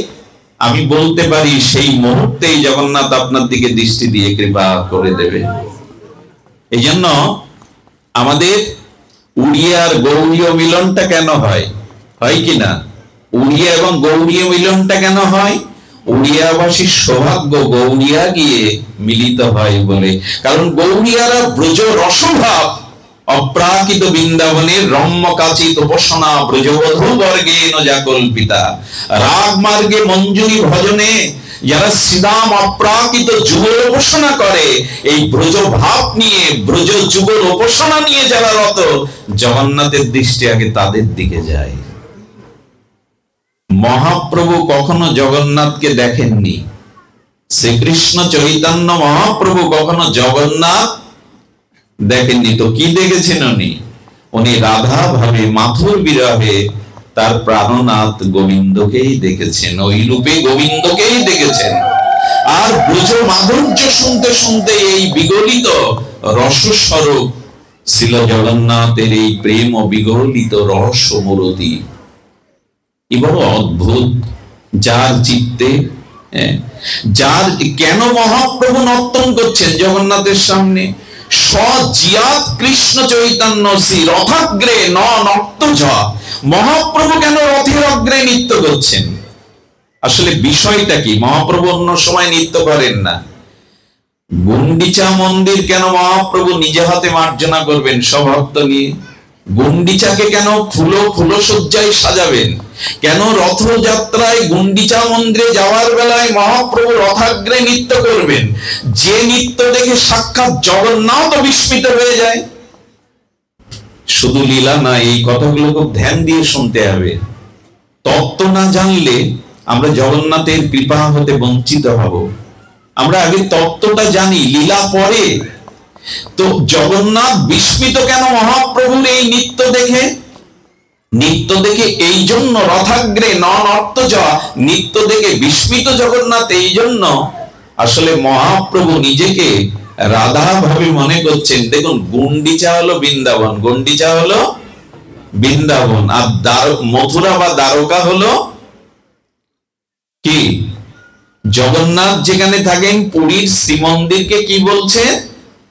আমি বলতে পারি সেই মুহূর্তেই জগন্নাথ আপনার দিকে দৃষ্টি দিয়ে কৃপা করে দেবে। এই জন্য আমাদের উড়িয়া আর গৌড়ীয় মিলনটা কেন হয়? হয় কিনা? উড়িয়া এবং গৌড়ীয় মিলনটা কেন হয়? উড়িয়াবাসীর সৌভাগ্য গৌড়িয়া গিয়ে মিলিত হয় বলে। কারণ গৌড়িয়ারা ব্রজ রসভাব অপ্রাকৃত বৃন্দাবনের রম্য কাচিত উপাসনা ব্রজবধূ বর্গে নজা কল্পিতা। রাগ মার্গে মঞ্জুরি ভজনে যারা শ্রীদাম অপ্রাকৃত যুগল উপাসনা করে, এই ব্রজ ভাব নিয়ে, ব্রজ যুগল উপাসনা নিয়ে যারা রত, জগন্নাথের দৃষ্টি আগে তাদের দিকে যায়। মহাপ্রভু কখনো জগন্নাথকে দেখেননি। শ্রীকৃষ্ণ চৈতন্য মহাপ্রভু কখনো জগন্নাথ দেখেননি। তো কি দেখেছেন উনি? উনি রাধা ভাবে, মাথুর বিরহে তার প্রাণনাথ গোবিন্দকেই দেখেছেন, ওই রূপে গোবিন্দকেই দেখেছেন। আর ব্রজ মাধুর্য শুনতে শুনতে এই বিগলিত রসস্বরূপ ছিল জগন্নাথের এই প্রেম ও বিগলিত রহস্য মূরতি। কি বড় অদ্ভুত! যার চিত্তে, যার কেন মহাপ্রভু নর্তন করছেন জগন্নাথের সামনে? সজিয়াত কৃষ্ণ চৈতন্য শ্রী রথাগ্রে ন নর্তজ। মহাপ্রভু কেন রথের অগ্রে নৃত্য করছেন? আসলে বিষয়টা কি? মহাপ্রভু অন্য সময় নৃত্য করেন না। গুন্ডিচা মন্দির কেন মহাপ্রভু নিজে হাতে মার্জনা করবেন স্বভক্ত নিয়ে? গুন্ডিচাকে কেন ফুলসজ্জায় সাজাবেন? কেন রথযাত্রায় গুন্ডিচা মন্দিরে যাওয়ার বেলায় মহাপ্রভু রথাগ্রে নৃত্য করবেন? যে নৃত্য দেখে সাক্ষাৎ জগন্নাথ বিস্মিত হয়ে যায়। শুধু লীলা না, এই কথাগুলো খুব ধ্যান দিয়ে শুনতে হবে। তত্ত্ব না জানলে আমরা জগন্নাথের কৃপা হতে বঞ্চিত হব। আমরা আগে তত্ত্বটা জানি, লীলা পরে। তো জগন্নাথ বিস্মিত কেন মহাপ্রভুর এই নৃত্য দেখে? নৃত্য দেখে এই জন্য রথাগ্রে নর্তজ, নৃত্য দেখে বিস্মিত জগন্নাথ এই জন্য। আসলে মহাপ্রভু নিজেকে রাধা ভাবে মনে করছেন। দেখুন, গুন্ডিচা হলো বৃন্দাবন, গুন্ডিচা হলো বৃন্দাবন, আর মথুরা বা দ্বারকা হলো কি? জগন্নাথ যেখানে থাকেন পুরীর শ্রীমন্দিরকে কি বলছেন?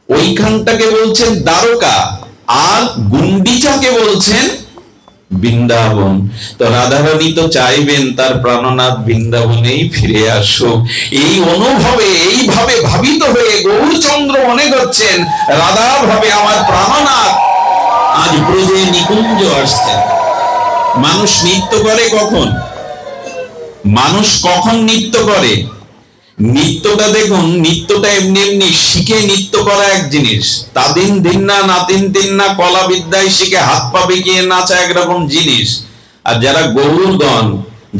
ওইখানটাকে বলছেন দ্বারকা, আর গুন্ডিচাকে বলছেন বৃন্দাবন। তো রাধারানী তো চাইবেন তার প্রাণনাথ বৃন্দাবনেই ফিরে আসুক। এই অনুভবে, এইভাবে ভাবিত হয়ে গৌরচন্দ্র মনে করছেন রাধা ভাবে আমার প্রাণনাথ আজ ব্রজে নিকুঞ্জ আসছেন। মানুষ নৃত্য করে কখন? মানুষ কখন নৃত্য করে? নৃত্যটা দেখুন, নৃত্যটা এমনি এমনি শিখে নৃত্য করা এক জিনিস, তাদিন দিন্না নাতিন দিন্না কলা বিদ্যায় শিখে হাত পা বেঁকিয়ে নাচা একরকম জিনিস। আর যারা গৌরগণ,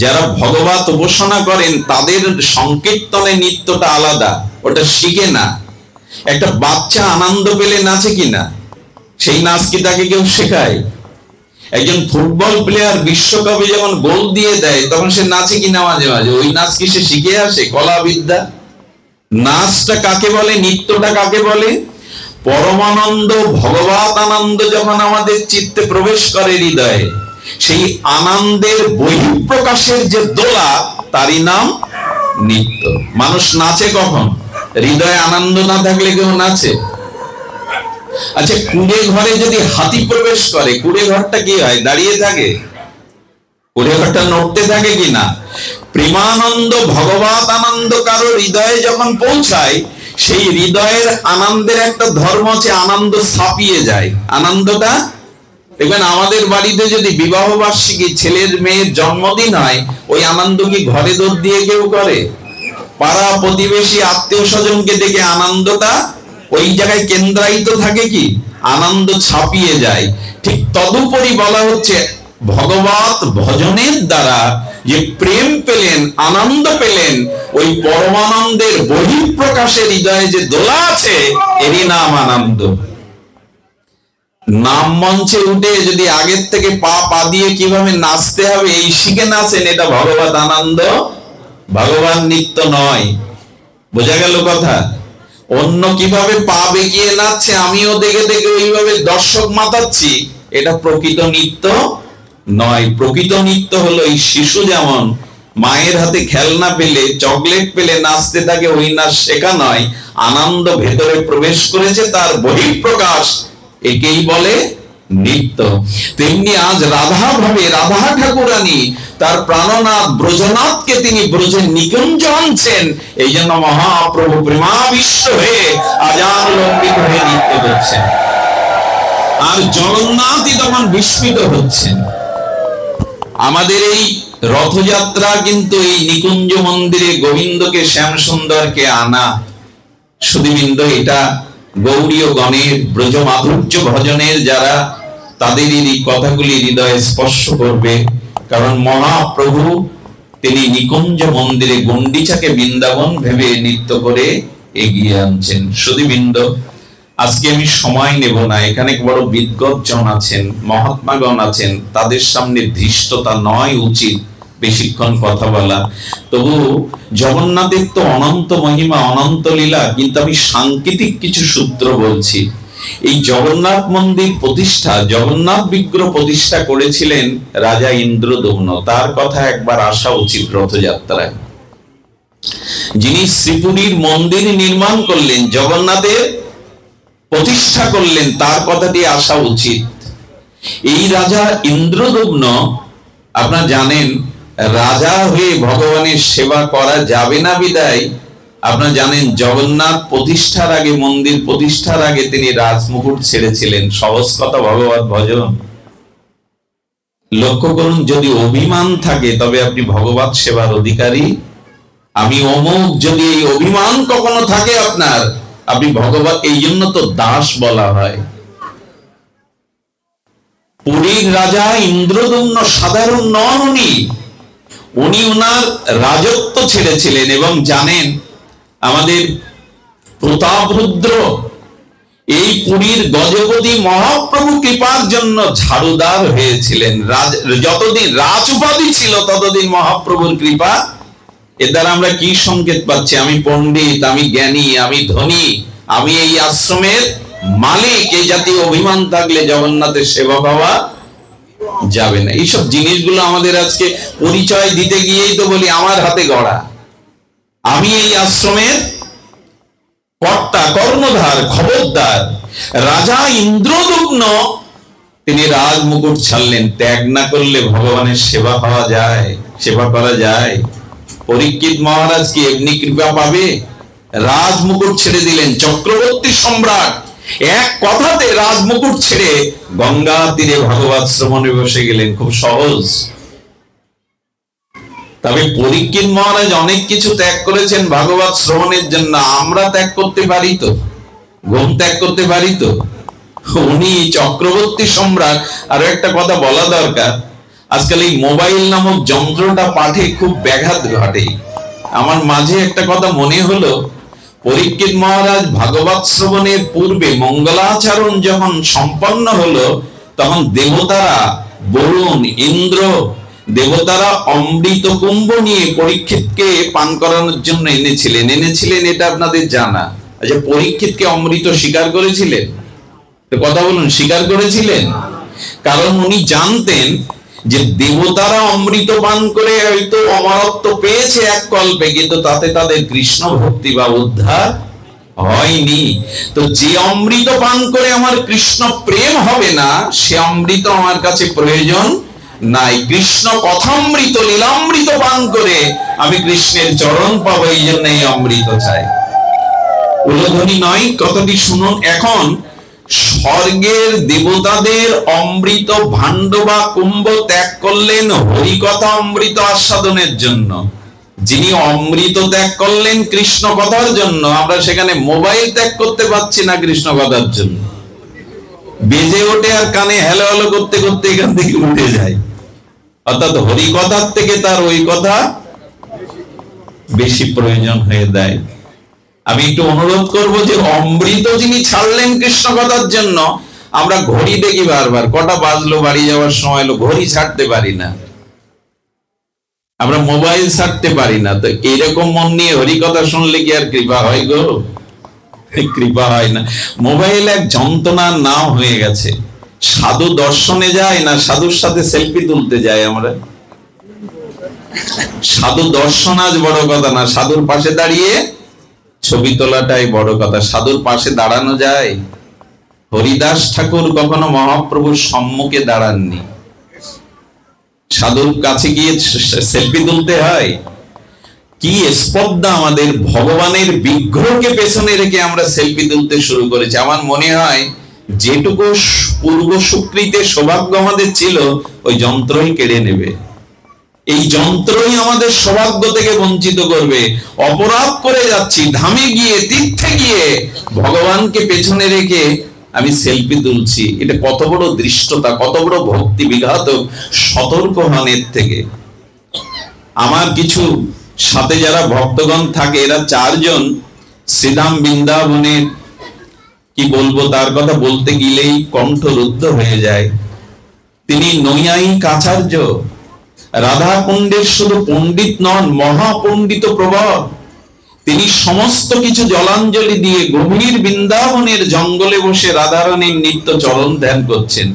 যারা ভগবত উপাসনা করেন, তাদের সংকীর্তনে নৃত্যটা আলাদা, ওটা শিখে না। একটা বাচ্চা আনন্দ পেলে নাচে কিনা, সেই নাচ কি তাকে কেউ শেখায়? একজন ফুটবল প্লেয়ার বিশ্বকাপে যখন গোল দিয়ে দেয় তখন সে নাচে কিনা মাঝে মাঝে, ওই নাচ কি সে শিখে আসে? কলা বিদ্যা। নাচটা কাকে বলে, নৃত্যটা কাকে বলে? পরমানন্দ ভগবত আনন্দ যখন আমাদের চিত্তে প্রবেশ করে হৃদয়ে, সেই আনন্দের বহিঃপ্রকাশের যে দোলা, তারই নাম নৃত্য। মানুষ নাচে কখন? হৃদয়ে আনন্দ না থাকলে কেউ নাচে? আচ্ছা, কুড়ে ঘরে যদি হাতি প্রবেশ করে, কুড়ে ঘরটা কি হয়? দাঁড়িয়ে থাকে? কুড়ে ঘরটা নড়তে থাকে কিনা? প্রেমানন্দ ভগবত আনন্দ কারো হৃদয়ে যখন পৌঁছায়, সেই হৃদয়ের আনন্দের একটা ধর্ম আছে, আনন্দ ছাপিয়ে যায়। আনন্দটা দেখবেন আমাদের বাড়িতে যদি বিবাহ বার্ষিকী, ছেলের মেয়ের জন্মদিন হয়, ওই আনন্দ কি ঘরে দৌড় দিয়ে কেউ করে? পাড়া প্রতিবেশী আত্মীয় স্বজনকে দেখে আনন্দটা ওই জায়গায় কেন্দ্রায়িত থাকে, কি আনন্দ ছাপিয়ে যায়। ঠিক তদুপরি বলা হচ্ছে, ভগবত ভজনের দ্বারা যে প্রেম পেলেন, আনন্দ পেলেন, ওই পরমানন্দের বহিঃপ্রকাশের হৃদয়ে যে দোলা আছে, এরই নাম আনন্দ। নাম মঞ্চে উঠে যদি আগের থেকে পা দিয়ে কিভাবে নাচতে হবে এই শিখে নাচেন, এটা ভগবত আনন্দ, ভগবান নিত্য নয়। বোঝা গেল কথা? অন্য কিভাবে পা বেঁকিয়ে নাচছে, আমিও দেখে দেখে ওইভাবে দর্শক মাতাচ্ছি, এটা প্রকৃত নৃত্য নয়। প্রকৃত নৃত্য হলো এই শিশু যেমন মায়ের হাতে খেলনা পেলে, চকলেট পেলে নাচতে থাকে, ওই নাচ শেখা নয়। আনন্দ ভেতরে প্রবেশ করেছে, তার বহিঃপ্রকাশ, একেই বলে নৃত্য। তেমনি আজ রাধা ভাবে রাধা ঠাকুরানী তার প্রাণনাথ ব্রজনাথকে তিনি ব্রজের নিকুঞ্জ আনছেন। এই জন্য মহাপ্রভু প্রেমাবিষ্ট হয়ে আজান লম্বিত হয়ে নৃত্য করছেন, আর জগন্নাথই তখন বিস্মিত হচ্ছেন। আমাদের এই রথযাত্রা কিন্তু এই নিকুঞ্জ মন্দিরে গোবিন্দকে, শ্যাম সুন্দরকে আনা। সুধীবৃন্দ, এটা গৌড়ীয় গণের ব্রজ মাধুর্য ভজনের যারা, তাদের এই কথাগুলি হৃদয়ে স্পর্শ করবে। কারণ মহাপ্রভু তিনি নিকুঞ্জ মন্দিরে গুন্ডিচাকে বৃন্দাবন ভেবে নৃত্য করে এগিয়ে আনছেন। সুধীবৃন্দ, আজকে আমি সময় নেব না, এখানে বড় বিদ্বজ্জন আছেন, মহাত্মাগণ আছেন, তাদের সামনে ধৃষ্টতা নয় উচিত বেশিক্ষণ কথা বলা। তবু জগন্নাথের তো অনন্ত মহিমা, অনন্ত লীলা, কিন্তু আমি সাংকেতিক কিছু সূত্র বলছি। এই জগন্নাথ মন্দির প্রতিষ্ঠা, জগন্নাথ বিগ্রহ প্রতিষ্ঠা করেছিলেন রাজা ইন্দ্রদম্ন। তার কথা একবার আসা উচিত রথযাত্রায়। যিনি শ্রীপুরীর মন্দির নির্মাণ করলেন, জগন্নাথের প্রতিষ্ঠা করলেন, তার কথাটি আসা উচিত। এই রাজা ইন্দ্রদম্ন, আপনারা জানেন, রাজা হয়ে ভগবানের সেবা করা যাবে না বিদায়, আপনারা জানেন জগন্নাথ প্রতিষ্ঠার আগে, মন্দির প্রতিষ্ঠার আগে তিনি রাজমুকুট ছেড়েছিলেন। সহজ কথা, ভগবত ভজন। লক্ষ্য করুন, যদি অভিমান থাকে তবে আপনি ভগবত সেবার অধিকারী আমি অমুক, যদি এই অভিমান কখনো থাকে আপনার, আপনি ভগবত, এই জন্য তো দাস বলা হয়। পুরীর রাজা ইন্দ্রদম্ন সাধারণ নন, উনি ওনার রাজত্ব ছেড়েছিলেন। এবং জানেন, আমাদের প্রতাপরুদ্র এই পুরীর গজপতি মহাপ্রভু কৃপার জন্য ঝাড়ুদার হয়েছিলেন। যতদিন রাজ উপাধি ছিল ততদিন মহাপ্রভুর কৃপা। এর দ্বারা আমরা কি সংকেত পাচ্ছি? আমি পণ্ডিত, আমি জ্ঞানী, আমি ধনী, আমি এই আশ্রমের মালিক, এই জাতীয় অভিমান থাকলে জগন্নাথের সেবা পাওয়া যাবে না। এইসব জিনিসগুলো আমাদের আজকে পরিচয় দিতে গিয়েই তো বলি আমার হাতে গড়া, আমি এই আশ্রমের কর্তা, কর্ণধার, খবরদার। রাজা ইন্দ্রদম্ন তিনি রাজমুকুট ছাড়লেন। ত্যাগ না করলে ভগবানের সেবা পাওয়া যায়, সেবা করা যায়? পরীক্ষিত মহারাজ কি এমনি কৃপা পাবে? রাজমুকুট ছেড়ে দিলেন। চক্রবর্তী সম্রাট এক কথাতে রাজমুকুট ছেড়ে গঙ্গা তীরে ভাগবত শ্রবণে বসে গেলেন। খুব সহজ। তবে পরীক্ষিত মহারাজ অনেক কিছু ত্যাগ করেছেন ভাগবত শ্রবণের জন্য। আমরা ত্যাগ করতে পারি তো? ঘুম ত্যাগ করতে পারি তো? উনি চক্রবর্তী সম্রাট। আরো একটা কথা বলা দরকার, আজকাল এই মোবাইল নামক যন্ত্রটা পাঠে খুব ব্যাঘাত ঘটে। আমার মাঝে একটা কথা মনে হলো, পরীক্ষিত মহারাজ ভাগবত শ্রবণের পূর্বে মঙ্গলাচরণ যখন সম্পন্ন হলো, তখন দেবতারা, বরুণ, ইন্দ্র দেবতারা অমৃত কুম্ভ নিয়ে পরীক্ষিতকে পান করানোর জন্য এনেছিলেন। এটা আপনাদের জানা। আচ্ছা, পরীক্ষিতকে অমৃত স্বীকার করেছিলেন? কথা বলুন, স্বীকার করেছিলেন? কারণ উনি জানতেন যে দেবতারা অমৃত পান করে হয়তো অমরত্ব পেয়েছে এক কল্পে, কিন্তু তাতে তাদের কৃষ্ণ ভক্তি বা উদ্ধার হয়নি। তো যে অমৃত পান করে আমার কৃষ্ণ প্রেম হবে না, সে অমৃত আমার কাছে প্রয়োজন নাই। কৃষ্ণ কথামৃত, লীলামৃত পান করে আমি কৃষ্ণের চরণ পাবো, এই জন্য এই অমৃত চাই। উলধ্বনি নয়, কথাটি শুনুন। এখন স্বর্গের দেবতাদের অমৃত ভাণ্ড বা কুম্ভ ত্যাগ করলেন হরিকথা অমৃত আস্বাদনের জন্য। যিনি অমৃত ত্যাগ করলেন কৃষ্ণ কথার জন্য, আমরা সেখানে মোবাইল ত্যাগ করতে পারছি না কৃষ্ণ কথার জন্য। বেজে ওঠে আর কানে হ্যালো হ্যালো করতে করতে এখান থেকে উঠে যায়। অর্থাৎ হরিকথার থেকে তার ওই কথা বেশি প্রয়োজন হয়ে দেয়। আমি একটু অনুরোধ করব যে অমৃত যিনি ছাড়লেন কৃষ্ণ কথার জন্য, আমরা ঘড়ি দেখি বারবার কটা বাজলো, বাড়ি যাওয়ার সময় হলো, ঘড়ি ছাড়তে পারি না, আমরা মোবাইল ছাড়তে পারি না। তো এইরকম মন নিয়ে হরিকথা শুনলে কি আর কৃপা হয় গো? কৃপা হয় না। মোবাইল এক যন্ত্রণার নাম হয়ে গেছে। সাধু দর্শনে যায় না সাধুর সাথে সেলফি তুলতে যায় আমরা? সাধু দর্শন আজ বড় কথা না, সাধুর পাশে দাঁড়িয়ে ছবি তোলাটাই বড় কথা। সাধুর পাশে দাঁড়ানো যায়? হরিদাস ঠাকুর কখনো মহাপ্রভুর সম্মুখে দাঁড়াননি। সাধুর কাছে গিয়ে সেলফি তুলতে হয়? কি স্পর্ধা আমাদের! ভগবানের বিগ্রহকে পেছনে রেখে আমরা সেলফি তুলতে শুরু করেছি। আমার মনে হয় যেটুকু পূর্ব সুকৃতে সৌভাগ্য আমাদের ছিল, ওই যন্ত্রই কেড়ে নেবে। এই যন্ত্রই আমাদের সৌভাগ্য থেকে বঞ্চিত করবে। অপরাধ করে যাচ্ছি, ধামে গিয়ে, তীর্থে গিয়ে ভগবানকে পেছনে রেখে আমি সেলফি তুলছি। এটা কত বড় দৃষ্টতা, কত বড় ভক্তি বিঘাতক! সতর্ক হন এর থেকে। আমার কিছু সাথে যারা ভক্তগণ থাকে, এরা চারজন শ্রীধাম বৃন্দাবনের, কি বলবো, তার কথা বলতে গেলেই কণ্ঠ রুদ্ধ হয়ে যায়। তিনি নৈয়ায়িক আচার্য, রাধা কুণ্ডের শুধু পণ্ডিত নন, মহাপণ্ডিত প্রবর। তিনি সমস্ত কিছু জলাঞ্জলি দিয়ে গভীর বৃন্দাবনের জঙ্গলে বসে রাধারানীর নিত্য চরণ ধ্যান করছেন।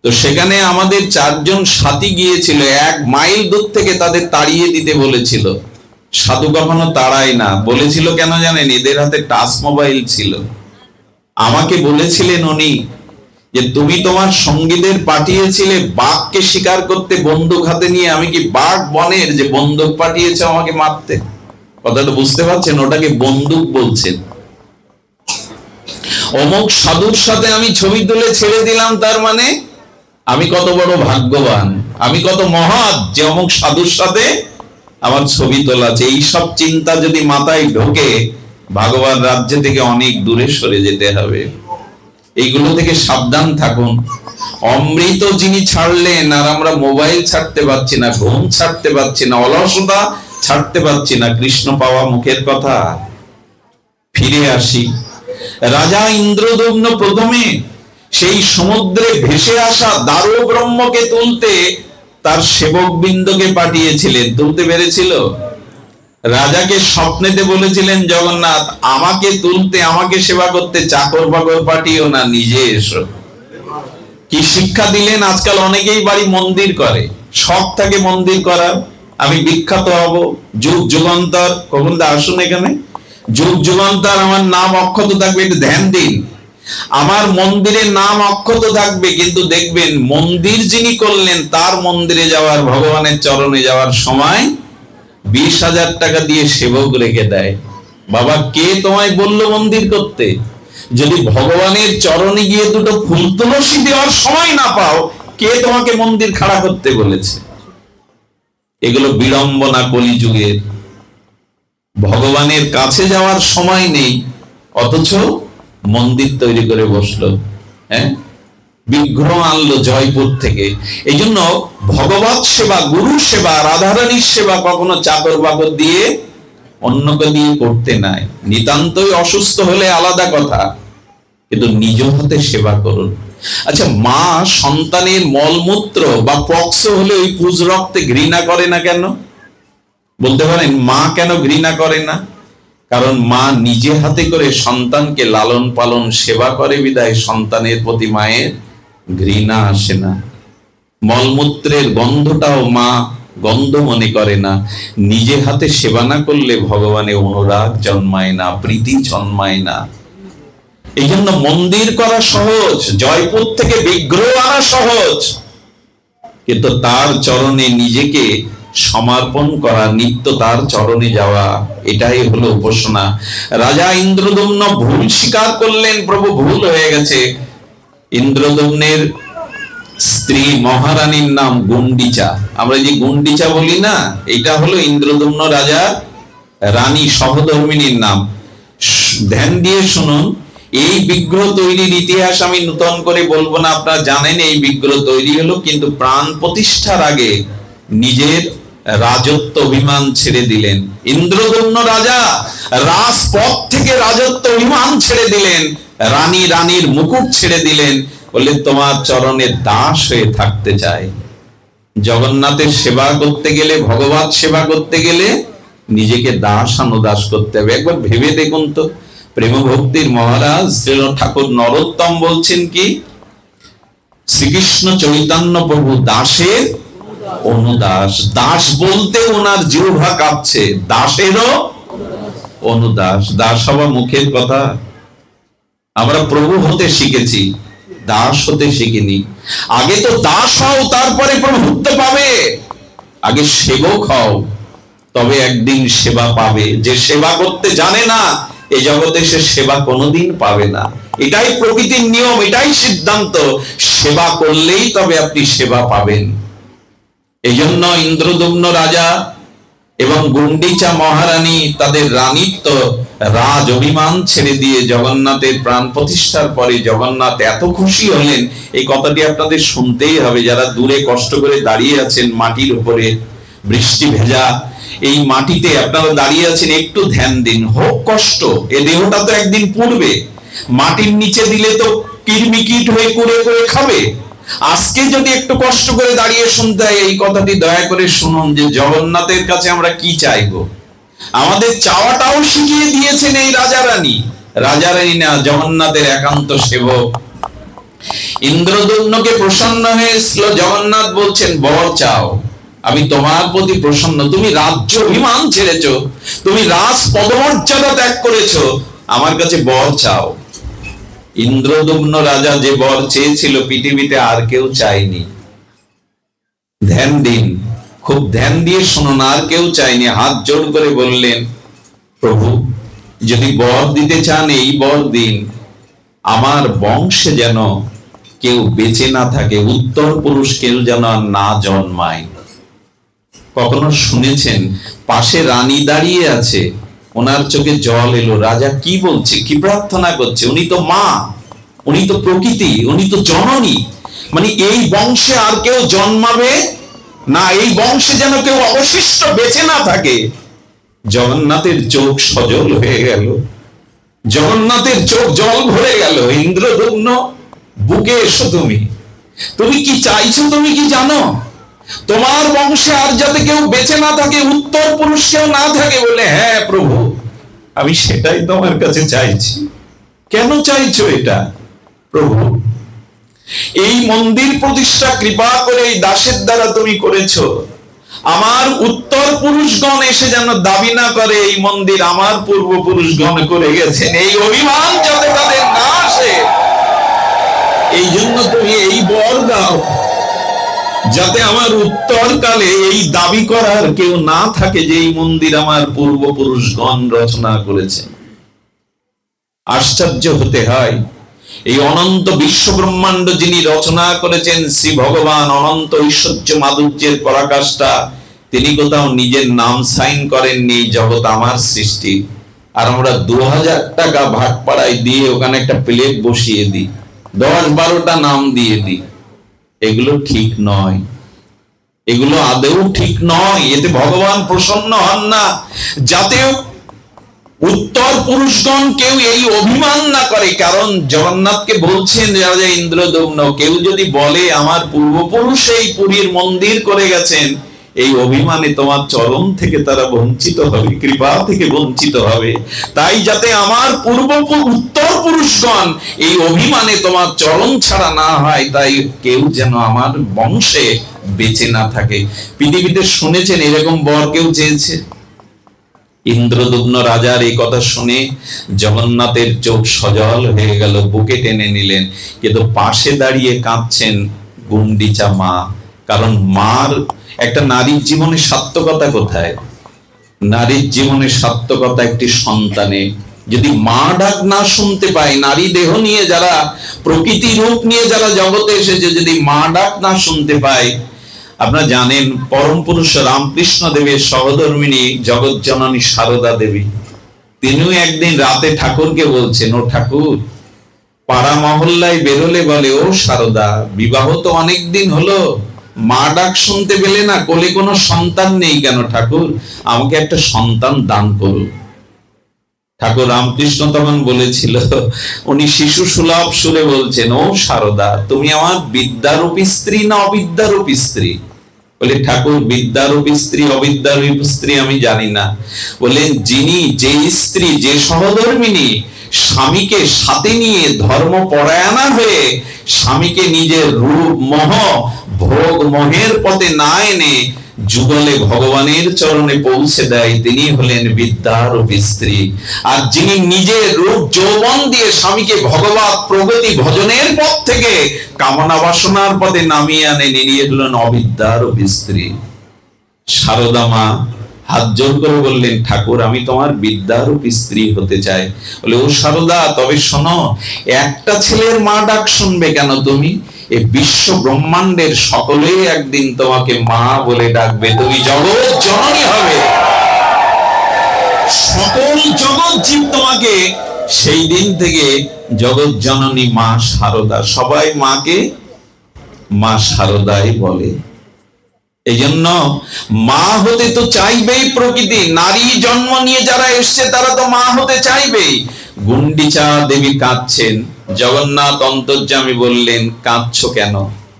তো সেখানে আমাদের চারজন সাথী গিয়েছিল, 1 মাইল দূর থেকে তাদের তাড়িয়ে দিতে বলেছিল। সাধু কখনো তাড়ায় না। বলেছিল কেন জানেন? এদের হাতে টাচ মোবাইল ছিল। আমাকে বলেছিলেন উনি যে তুমি তোমার সঙ্গীদের পাঠিয়েছিলে বাঘকে শিকার করতে বন্দুক হাতে নিয়ে, আমি কি বাঘ বনের যে বন্দুক পাঠিয়েছে আমাকে মারতে? কথাটা বুঝতে পারছেন? ওটাকে বন্দুক বলছেন। অমুক সাধুর সাথে আমি ছবি তুলে ছেড়ে দিলাম, তার মানে আমি কত বড় ভাগ্যবান, আমি কত মহৎ যে অমুক সাধুর সাথে আমার ছবি তোলা আছে। এইসব চিন্তা যদি মাথায় ঢোকে, ভগবান রাজ্য থেকে অনেক দূরে সরে যেতে হবে। এইগুলো থেকে সাবধান থাকুন। অমৃত যিনি ছাড়লেন, আর আমরা মোবাইল ছাড়তে পারছি না, ঘুম ছাড়তে পারছি না, অলসতা ছাড়তে পারছি না। কৃষ্ণ পাওয়া মুখের কথা। ফিরে আসি। রাজা ইন্দ্রদম্ন প্রথমে সেই সমুদ্রে ভেসে আসা দারু ব্রহ্মকে তুলতে তার সেবক বৃন্দকে পাঠিয়েছিলেন। তুলতে পেরেছিল? রাজাকে স্বপ্নেতে বলেছিলেন জগন্নাথ, আমাকে তুলতে, আমাকে সেবা করতে চাকর বাকর পাঠিও না, নিজে এসো। কি শিক্ষা দিলেন! আজকাল অনেকেই বাড়ি মন্দির করে, শখ থাকে মন্দির করার। আমি বিখ্যাত হব, যুগ যুগান্তর। কখন আসুন এখানে, যুগ যুগান্তর আমার নাম অক্ষত থাকবে, একটু ধ্যান দিন। আমার মন্দিরের নাম অক্ষত থাকবে, কিন্তু দেখবেন মন্দির যিনি করলেন তার মন্দিরে যাওয়ার, ভগবানের চরণে যাওয়ার সময় 20,000 টাকা দিয়ে সেবক রেখে দেয়। বাবা, কে তোমায় বললো মন্দির করতে? যদি ভগবানের চরণে গিয়ে দুটো ফুল তুলসী দেওয়ার সময় না পাও, কে তোমাকে মন্দির খাড়া করতে বলেছে? এগুলো বিড়ম্বনা কলিযুগের। ভগবানের কাছে যাওয়ার সময় নেই, অথচ মন্দির তৈরি করে বসলো। হ্যাঁ, বিগ্রহ আনলো জয়পুর থেকে। এই জন্য ভগবত সেবা, গুরু সেবা, রাধারানীর সেবা কখনো চাকর বাকর দিয়ে, অন্যকে দিয়ে করতে নাই। নিতান্তই অসুস্থ হলে আলাদা কথা, কিন্তু নিজ হাতে সেবা করুন। আচ্ছা, মা সন্তানের মলমূত্র বা পক্স হলে ওই পুজ রক্তে ঘৃণা করে না কেন? বলতে পারেন মা কেন ঘৃণা করে না? কারণ মা নিজে হাতে করে সন্তানকে লালন পালন সেবা করে বিধায় সন্তানের প্রতি মায়ের ঘৃণা আসে না। মলমূত্রের গন্ধটাও মা গন্ধ মনে করে না। নিজে হাতে সেবা না করলে ভগবানের অনুরাগ জন্মায় না, প্রীতি জন্মায় না। এই জন্য মন্দির করা সহজ, জয়পুর থেকে বিগ্রহ আনা সহজ, কিন্তু তার চরণে নিজেকে সমর্পণ করা, নিত্য তার চরণে যাওয়া, এটাই হলো উপাসনা। রাজা ইন্দ্রদম্ন ভুল স্বীকার করলেন, প্রভু ভুল হয়ে গেছে। ইন্দ্রদম্নের স্ত্রী মহারানীর নাম গুন্ডিচা। আমরা যে গুন্ডিচা বলি না, এটা হলো ইন্দ্রদম্ন রাজা রানী সহধর্মিনীর নাম। ধ্যান দিয়ে শুনুন, এই বিগ্রহ তৈরির ইতিহাস আমি নতুন করে বলবো না, আপনারা জানেন এই বিগ্রহ তৈরি হলো, কিন্তু প্রাণ প্রতিষ্ঠার আগে নিজের রাজত্ব অভিমান ছেড়ে দিলেন। ইন্দ্রদম্ন রাজা রাজপথ থেকে রাজত্ব অভিমান ছেড়ে দিলেন, রানীর মুকুট ছেড়ে দিলেন, বললেন তোমার চরণে দাস হয়ে থাকতে চাই। জগন্নাথের সেবা করতে গেলে, ভগবত সেবা করতে গেলে নিজেকে দাস অনুদাস করতে হবে। একবার ভেবে দেখুন তো, প্রেম ভক্তির মহারাজ শ্রী ঠাকুর নরোত্তম বলছেন কি, শ্রীকৃষ্ণ চৈতন্য প্রভু দাসের অনুদাস। দাস বলতে ওনার জিহ্বা কাঁপছে, দাসেরও অনুদাস। দাস হওয়া মুখের কথা, আমরা প্রভু হতে শিখেছি, দাস হতে শিখিনি। আগে তো দাস হও, তারপরে প্রভুত্ব পাবে। আগে সেবক হও, তবে একদিন সেবা পাবে। যে সেবা করতে জানে না, এই জগতে সে সেবা কোনোদিন পাবে না। এটাই প্রকৃতির নিয়ম, এটাই সিদ্ধান্ত। সেবা করলেই তবে আপনি সেবা পাবেন। এই জন্য ইন্দ্রদম্ন রাজা এবং গুন্ডিচা মহারানী তাদের রানীত্ব, রাজ অভিমান ছেড়ে দিয়ে জগন্নাথের প্রাণ প্রতিষ্ঠার পরে জগন্নাথ এত খুশি হলেন। এই কথাটি আপনাদের শুনতেই হবে। যারা দূরে কষ্ট করে দাঁড়িয়ে আছেন মাটির উপরে, বৃষ্টি ভেজা এই মাটিতে আপনারা দাঁড়িয়ে আছেন, একটু ধ্যান দিন। হোক কষ্ট, এ দেহটা তো একদিন পুড়বে। মাটির নিচে দিলে তো কিরমিকিট হয়ে করে করে খাবে। আজকে যদি একটু কষ্ট করে দাঁড়িয়ে শুনতে হয়, এই কথাটি দয়া করে শুনুন যে জগন্নাথের কাছে আমরা কি চাইবো। আমাদের চাওয়াটাও শিখিয়ে দিয়েছেন এই রাজা রানী না, জগন্নাথের একান্ত সেবক। ইন্দ্রদম্নকে প্রসন্ন হয়েছিল, জগন্নাথ বলছেন বর চাও, আমি তোমার প্রতি প্রসন্ন। তুমি রাজ্য অভিমান ছেড়েছো, তুমি রাজ পদমর্যাদা ত্যাগ করেছো, আমার কাছে বর চাও। ইন্দ্রদম্ন রাজা যে বর চেয়েছিল পৃথিবীতে আর কেউ চায়নি। ধ্যান দিন, খুব ধ্যান দিয়ে শুনুন, আর কেউ চায়নি। হাত জোর করে বললেন, প্রভু যদি বর দিতে চান এই বর দিন, আমার বংশে যেন কেউ বেঁচে না থাকে, উত্তর পুরুষ কেউ যেন না জন্মায়। কখনো শুনেছেন পাশে রানী দাঁড়িয়ে আছে, ওনার চোখে জল এলো, রাজা কি বলছে, কি প্রার্থনা করছে? উনি তো মা, উনি তো প্রকৃতি, উনি তো জননী। মানে এই বংশে আর কেউ জন্মাবে না, এই বংশে যেন কেউ অবশিষ্ট বেঁচে না থাকে। জগন্নাথের চোখ সজল হয়ে গেল, জগন্নাথের চোখ জল ভরে গেল। ইন্দ্রদম্ন, বুকে এসো, তুমি কি চাইছো, তুমি কি জানো? তোমার বংশে আর যাতে কেউ বেঁচে না থাকে, উত্তর পুরুষ কেউ না থাকে। বলে হ্যাঁ প্রভু, আমি সেটাই তোমার কাছে চাইছি। কেন চাইছো এটা? প্রভু এই মন্দির প্রতিষ্ঠা কৃপা করে এই দাসের দ্বারা তুমি করেছো, আমার উত্তর পুরুষগণ এসে যেন দাবি না করে এই মন্দির আমার পূর্বপুরুষগণ করে গেছেন, এই অভিমান যাতে তাদের না আসে। এই জন্য তুমি এই বর দাও, যাতে আমার উত্তরকালে এই দাবি করার কেউ না থাকে যে এই মন্দির আমার পূর্বপুরুষগণ রচনা করেছেন। আশ্চর্য হতে হয়। এই অনন্ত বিশ্ব ব্রহ্মাণ্ড যিনি রচনা করেছেন শ্রী ভগবান, অনন্ত ঐশ্বর্য মাধুর্যের পরাকাষ্ঠা, তিনি কোথাও নিজের নাম সাইন করেননি জগৎ আমার সৃষ্টি। আর আমরা 2000 টাকা ভাগ পাড়ায় দিয়ে ওখানে একটা প্লেট বসিয়ে দিই, 10-12টা নাম দিয়ে দিই। এগুলো ঠিক নয়, এগুলো আদৌ ঠিক নয়। এতে ভগবান প্রসন্ন হন না। যাতে উত্তর পুরুষগণ কেউ এই অভিমান না করে। কারণ জগন্নাথকে বলছেন রাজা ইন্দ্রদম্ন, কেউ যদি বলে আমার পূর্বপুরুষ এই পুরীর মন্দির করে গেছেন, এই অভিমানে তোমার চরণ থেকে তারা বঞ্চিত হবে, কৃপা থেকে বঞ্চিত হবে। তাই যাতে আমার উত্তর পুরুষগণ এই অভিমানে তোমার চরণ ছাড়া না হয়, তাই কেউ যেন আমার বংশে বেঁচে না থাকে। পৃথিবীতে শুনেছেন এরকম বর কেউ চেয়েছে? ইন্দ্রদম্ন রাজার এই কথা শুনে জগন্নাথের চোখ সজল হয়ে গেল, বুকে টেনে নিলেন। কিন্তু পাশে দাঁড়িয়ে কাঁদছেন গুন্ডিচা মা। কারণ মার একটা নারীর জীবনে সার্থকতা কোথায়? নারীর জীবনে সার্থকতা একটি সন্তানে। যদি মা ডাক না শুনতে পায়, নারী দেহ নিয়ে যারা, প্রকৃতি রূপ নিয়ে যারা জগতে এসেছে, যদি মা ডাক না শুনতে পায়, আপনারা জানেন পরম পুরুষ রামকৃষ্ণ দেবের সহধর্মিণী জগৎ জননী সারদা দেবী, তিনিও একদিন রাতে ঠাকুরকে বলছেন, ও ঠাকুর, পাড়া মহল্লায় বেরোলে বলে, ও সারদা, বিবাহ তো অনেকদিন হলো, মা ডাক শুনতে পেলে না, কোলে কোনো সন্তান নেই কেন ঠাকুর? আমাকে একটা সন্তান দান করুন। ঠাকুর রামকৃষ্ণ তখন বলেছিল, উনি শিশু সুলভ সুরে বলছেন, ও সারদা, তুমি আমার বিদ্যারূপী স্ত্রী না অবিদ্যারূপী স্ত্রী? বলে, ঠাকুর, বিদ্যারূপী স্ত্রী অবিদ্যারূপী স্ত্রী আমি জানি না। বলেন, যিনি, যে স্ত্রী, যে সহধর্মিণী স্বামীকে সাথে নিয়ে ধর্মপরায়ণা হয়ে স্বামীকে নিজের রূপ মোহ ভোগ মোহের পথে না এনে যুগলে ভগবানের চরণে পৌঁছে দেয়, তিনি হলেন বিদ্যারূপী স্ত্রী। আর যিনি নিজের রূপ যৌবন দিয়ে স্বামীকে ভগবত প্রগতি ভজনের পথ থেকে কামনা বাসনার পথে নামিয়ে আনে, নিয়ে হলেন অবিদ্যারূপী স্ত্রী। সারদা মা হাত জোর করে বললেন, ঠাকুর, আমি তোমার বিদ্যারূপী স্ত্রী হতে চাই। বলে, ও সারদা, তবে শোনো, একটা ছেলের মা ডাক শুনবে কেন তুমি? এই বিশ্ব ব্রহ্মাণ্ডের সকলেই একদিন তোমাকে মা বলে ডাকবে, তুমি জগৎ জননী হবে। সকল জগৎ জীব তোমাকে সেই দিন থেকে জগৎ জননী মা সারদা, সবাই মাকে মা সারদাই বলে। এই জন্য মা হতে তো চাইবেই প্রকৃতি। নারী জন্ম নিয়ে যারা এসছে তারা তো মা হতে চাইবেই। গুন্ডিচা দেবী কাঁদছেন। জগন্নাথ অন্তর্যামী বললেন, কাঁদছো কেন?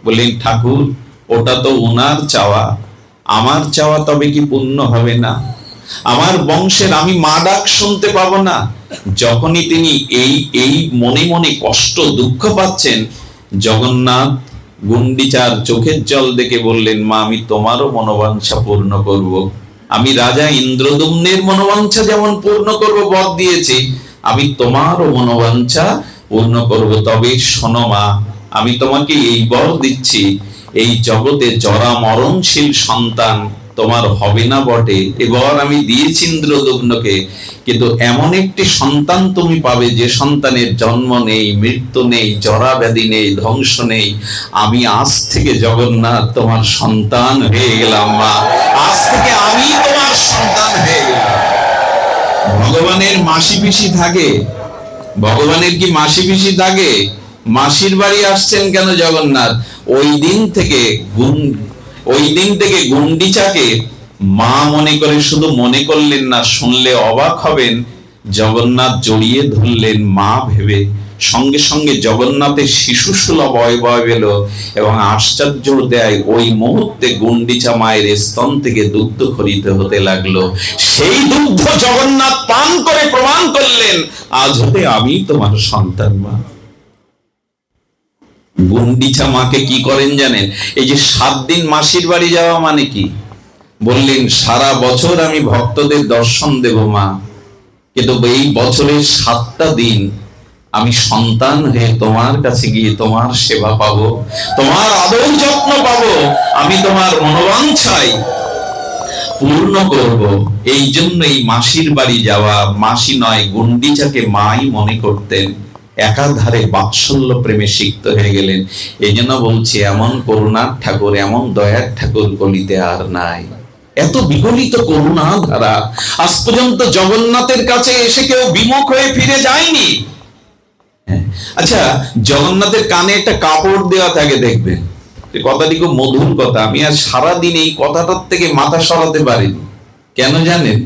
বললেন, ঠাকুর, ওটা তো ওনার চাওয়া, আমার চাওয়া তবে কি পূর্ণ হবে না? আমার বংশের আমি মা ডাক শুনতে পাবো না? যখনই তিনি এই মনে মনে কষ্ট দুঃখ পাচ্ছেন, জগন্নাথ গুন্ডিচার চোখের জল দেখে বললেন, মা, আমি তোমারও মনোবাঞ্ছা পূর্ণ করব। আমি রাজা ইন্দ্রদম্নের মনোবাঞ্ছা যেমন পূর্ণ করব, বর দিয়েছি, আমি তোমারও মনোবাঞ্ছা পূর্ণ করব। তবে শোনো মা, আমি তোমাকে এই বর দিচ্ছি, এই জগতে জরা মরণশীল সন্তান তোমার হবে না বটে, এবার আমি দিয়েছি ইন্দ্রদম্নকে, কিন্তু এমন একটি সন্তান তুমি পাবে যে সন্তানের জন্ম নেই, মৃত্যু নেই, জরা ব্যাধি নেই, ধ্বংস নেই। আমি আজ থেকে জগন্নাথ তোমার সন্তান হয়ে গেলাম মা, আজ থেকে আমি তোমার সন্তান হয়ে গেলাম। ভগবানের মাসি পিসি থাকে? ভগবানের কি মাসি পিসি থাকে? মাসির বাড়ি আসছেন কেন জগন্নাথ? ওই দিন থেকে গুন্ডিচাকে মা মনে করে, শুধু মনে করলেন না, শুনলে অবাক হবেন, জগন্নাথ জড়িয়ে ধরলেন মা ভেবে। সঙ্গে সঙ্গে জগন্নাথের শিশু সুলভ বয়বয় এলো এবং আশ্চর্য দেয়, ওই মুহূর্তে গুন্ডিচা মায়ের স্তন থেকে দুগ্ধ খরিতে হতে লাগলো। সেই দুগ্ধ জগন্নাথ পান করে প্রমাণ করলেন, আজ হতে আমি তোমার সন্তান মা। গুন্ডিচা মাকে কি করেন জানেন? এই যে 7 দিন মাসির বাড়ি যাওয়া মানে কি? বললেন, সারা বছর আমি ভক্তদের দর্শন দেব মা, কিন্তু এই বছরের 7টা দিন আমি সন্তান হয়ে তোমার কাছে গিয়ে তোমার সেবা পাবো, তোমার আদর যত্ন পাবো, আমি তোমার মনোবাঞ্ছাই পূর্ণ করব। এই জন্যই মাসির বাড়ি যাওয়া, মাসি নয় গুন্ডিচাকে মাই মনে করতেন, একাধারে বাৎসল্য প্রেমে সিক্ত হয়ে গেলেন। এই জন্য বলছি, এমন করুণার ঠাকুর, এমন দয়ার ঠাকুর কলিতে আর নাই। এত বিগলিত করুণা ধারা, আজ পর্যন্ত জগন্নাথের কাছে এসে কেউ বিমুখ হয়ে ফিরে যায়নি। আচ্ছা, জগন্নাথের কানে একটা কাপড় দেওয়া থাকে, দেখবেন কথাটি খুব মধুর কথা। আমি আর সারাদিন এই কথাটার থেকে মাথা সরাতে পারিনি, কেন জানেন?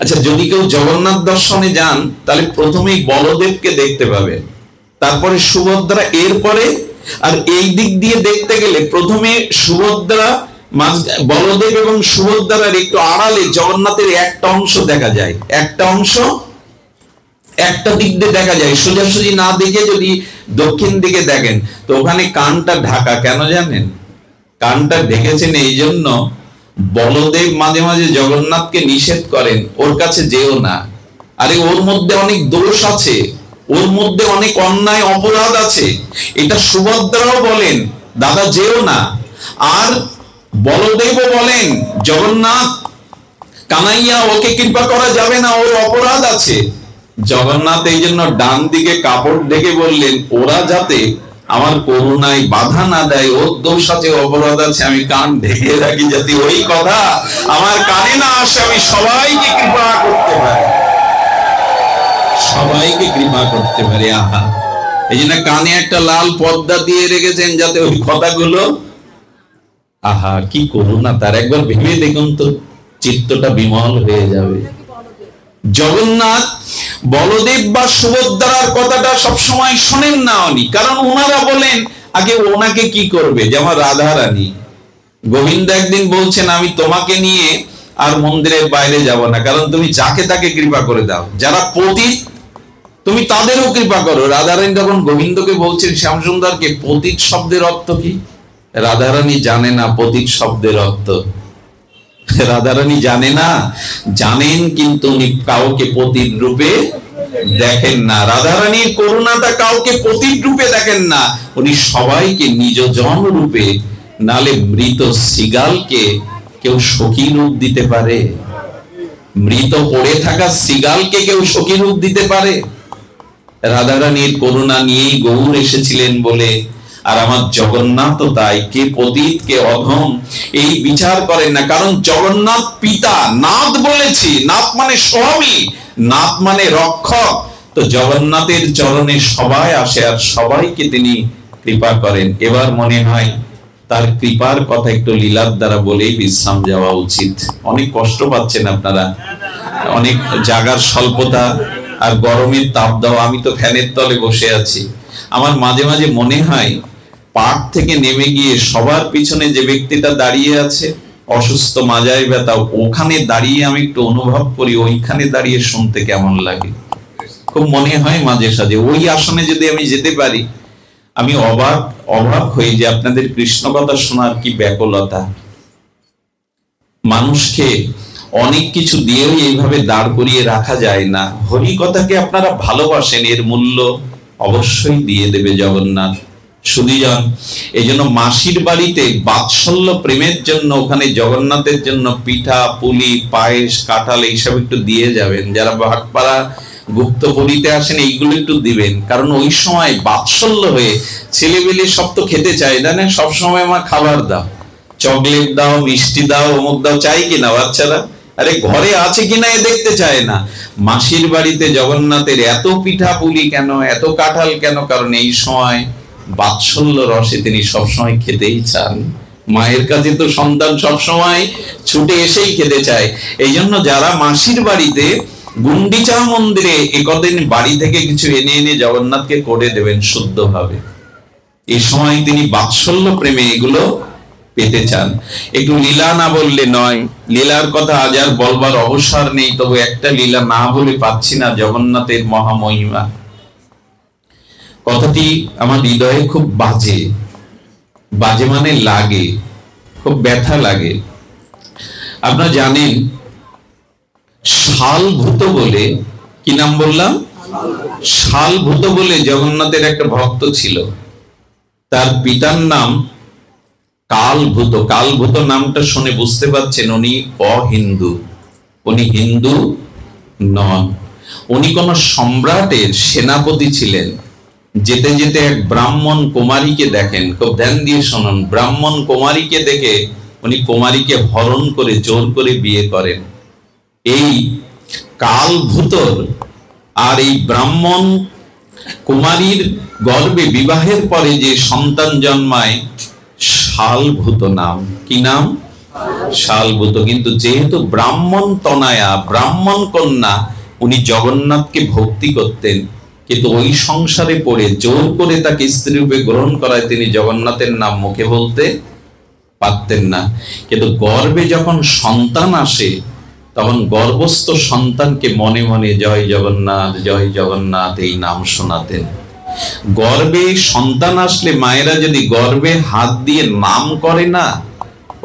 আচ্ছা, যদি কেউ জগন্নাথ দর্শনে যান তাহলে প্রথমেই বলদেবকে দেখতে পাবেন, তারপরে সুভদ্রা, এরপরে আর এই দিক দিয়ে দেখতে গেলে প্রথমে সুভদ্রা, বলদেব এবং সুভদ্রার একটু আড়ালে জগন্নাথের একটা অংশ দেখা যায়, একটা অংশ একটা দিক দিয়ে দেখা যায়। সোজাসুজি না দেখে যদি দক্ষিণ দিকে দেখেন তো ওখানে কানটা ঢাকা। কেন জানেন? কানটা ঢেকেছেন এই জন্য, বলদেব মাঝে মাঝে জগন্নাথকে নিষেধ করেন, ওর কাছে যেও না, আরে ওর মধ্যে অনেক দোষ আছে, ওর মধ্যে অনেক অন্যায় অপরাধ আছে। এটা সুভদ্রাও বলেন, দাদা যেও না। আর বলদেবও বলেন, জগন্নাথ কানাইয়া, ওকে কৃপা করা যাবে না, ওর অপরাধ আছে। জগন্নাথ এই জন্য ডান দিকে কাপড় ঢেকে বললেন, ওরা যাতে আমার করুণায় বাধা না দেয়, ওর দোষ আছে, অপরাধ আছে, আমি কান ঢেকে রাখি যাতে ওই কথা আমার কানে না আসে, আমি সবাইকে কৃপা করতে পারি, সবাইকে কৃপা করতে পারি। আহা, এই জন্য কানে একটা লাল পর্দা দিয়ে রেখেছেন যাতে ওই কথাগুলো, আহা কি করুণা তার, একবার ভেবে দেখুন তো, চিত্তটা বিমল হয়ে যাবে। জগন্নাথ বলদেব বা সুভদ্রার কথাটা সবসময় শোনেন না উনি, কারণ ওনারা বলেন আগে ওনাকে কি করবে। যেমন রাধা রানী, গোবিন্দ একদিন বলছেন, আমি তোমাকে নিয়ে আর মন্দিরের বাইরে যাব না, কারণ তুমি যাকে তাকে কৃপা করে দাও, যারা পতিত তুমি তাদেরও কৃপা করো। রাধারানী তখন গোবিন্দকে বলছেন, শ্যামসুন্দরকে, পতিত শব্দের অর্থ কি? রাধারানী জানে না পতিত শব্দের অর্থ, রাধারানী জানে না, জানেন কিন্তু উনি কাউকে পতিত রূপে দেখেন না। রাধারানীর করুণাটা কাউকে পতিত রূপে দেখেন না, উনি সবাইকে নিজ জন রূপে, নালে মৃত সিগালকে কেউ সখী রূপ দিতে পারে? মৃত পড়ে থাকা সিগালকে কেউ সখী রূপ দিতে পারে? রাধারানীর করুণা নিয়েই গৌর এসেছিলেন বলে, আর আমার জগন্নাথ তাই, কে পতিত কে অধম এই বিচার করেন না। কারণ জগন্নাথ পিতা, নাথ বলেছি, নাথ মানে স্বামী, নাথ মানে রক্ষক। তো জগন্নাথের চরণে সবাই আসে আর সবাইকে তিনি কৃপা করেন। এবার মনে হয় তার কৃপার কথা একটু লীলার দ্বারা বলেই বিশ্রাম যাওয়া উচিত। অনেক কষ্ট পাচ্ছেন আপনারা, অনেক জাগার স্বল্পতা আর গরমের তাপ দেওয়া। আমি তো ফ্যানের তলে বসে আছি, আমার মাঝে মাঝে মনে হয় পাঠ থেকে নেমে গিয়ে সবার পিছনে যে ব্যক্তিটা দাঁড়িয়ে আছে, অসুস্থ, মাজায় ব্যথা, ওখানে দাঁড়িয়ে আমি একটু অনুভব করি ওইখানে দাঁড়িয়ে শুনতে কেমন লাগে। খুব মনে হয় মাঝে সাঝে ওই আসনে যদি আমি যেতে পারি, আমি অবাক হই যে আপনাদের কৃষ্ণ কথা শোনার কি ব্যাকুলতা। মানুষকে অনেক কিছু দিয়েও এইভাবে দাঁড় করিয়ে রাখা যায় না। হরি কথাকে আপনারা ভালোবাসেন, এর মূল্য অবশ্যই দিয়ে দেবে জগন্নাথ। সুধীজন, এই জন্য মাসির বাড়িতে বাৎসল্য প্রেমের জন্য ওখানে জগন্নাথের জন্য পিঠা, পুলি, পায়েস, কাঁঠাল এইসব একটু দিয়ে যাবেন। যারা ভাটপাড়া গুপ্ত পুরীতে আসেন এইগুলো একটু দিবেন, কারণ ওই সময় বাৎসল্য হয়ে ছেলেবেলে সব তো খেতে চায়, জানেন, সবসময় আমার খাবার দাও, চকলেট দাও, মিষ্টি দাও, অমুক দাও, চাই কিনা বাচ্চারা? আরে ঘরে আছে কিনা এ দেখতে চায় না। মাসির বাড়িতে জগন্নাথের এত পিঠা পুলি কেন, এত কাঁঠাল কেন? কারণ এই সময় বাৎসল্য রসে তিনি সবসময় খেতেই চান। মায়ের কাছে তো সন্তান সবসময় ছুটে এসেই খেতে চায়। এই জন্য যারা মাসির বাড়িতে, গুন্ডিচা মন্দিরে একদিন বাড়ি থেকে কিছু এনে এনে জগন্নাথকে করে দেবেন শুদ্ধভাবে। এই সময় তিনি বাৎসল্য প্রেমে এগুলো পেতে চান। একটু লীলা না বললে নয়, লীলার কথা আজ আর বলবার অবসর নেই, তবে একটা লীলা না বলে পাচ্ছি না, জগন্নাথের মহামহিমা। কথাটি আমার হৃদয়ে খুব বাজে, বাজে মানে লাগে, খুব ব্যথা লাগে। আপনারা জানেন শালভূত বলে, কি নাম বললাম? শালভূত বলে জগন্নাথের একটা ভক্ত ছিল, তার পিতার নাম কালভূত। কালভূত নামটা শুনে বুঝতে পারছেন উনি অহিন্দু। উনি হিন্দু নন, উনি কোন সম্রাটের সেনাপতি ছিলেন। যেতে যেতে এক ব্রাহ্মণ কুমারীকে দেখেন, খুব ধ্যান দিয়ে শুনুন, ব্রাহ্মণ কুমারীকে দেখে উনি কুমারীকে হরণ করে জোর করে বিয়ে করেন। এই কালভূতর আর এই ব্রাহ্মণ কুমারীর গর্ভে বিবাহের পরে যে সন্তান জন্মায় শালভূত নাম। কি নাম? শালভূত। কিন্তু যেহেতু ব্রাহ্মণ তনয়া, ব্রাহ্মণ কন্যা, উনি জগন্নাথকে ভক্তি করতেন, কিন্তু ওই সংসারে পড়ে জোর করে তাকে স্ত্রী রূপে গ্রহণ করায় তিনি জগন্নাথের নাম মুখে বলতে পারতেন না। কিন্তু গর্ভে যখন সন্তান আসে তখন গর্ভস্থ সন্তানকে মনে মনে জয় জগন্নাথ জয় জগন্নাথ এই নাম শোনাতেন। গর্ভে সন্তান আসলে মায়েরা যদি গর্ভে হাত দিয়ে নাম করে না,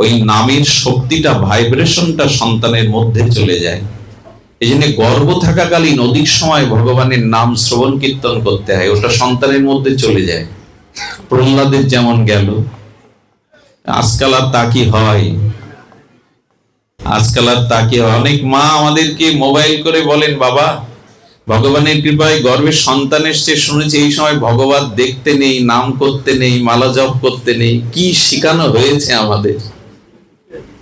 ওই নামের শক্তিটা, ভাইব্রেশনটা সন্তানের মধ্যে চলে যায়। এই জন্য গর্ভ থাকাকালীন অধিক সময় ভগবানের নাম শ্রবণ কীর্তন করতে হয়, ওটা সন্তানের মধ্যে চলে যায়। প্রহ্লাদের যেমন গেল। আজকাল আর তা কি হয়? আজকাল আর তা কি হয়? অনেক মা আমাদেরকে মোবাইল করে বলেন, বাবা ভগবানের কৃপায় গর্ভে সন্তান এসছে, শুনেছি এই সময় ভগবান দেখতে নেই, নাম করতে নেই, মালা জপ করতে নেই। কি শিখানো হয়েছে আমাদের!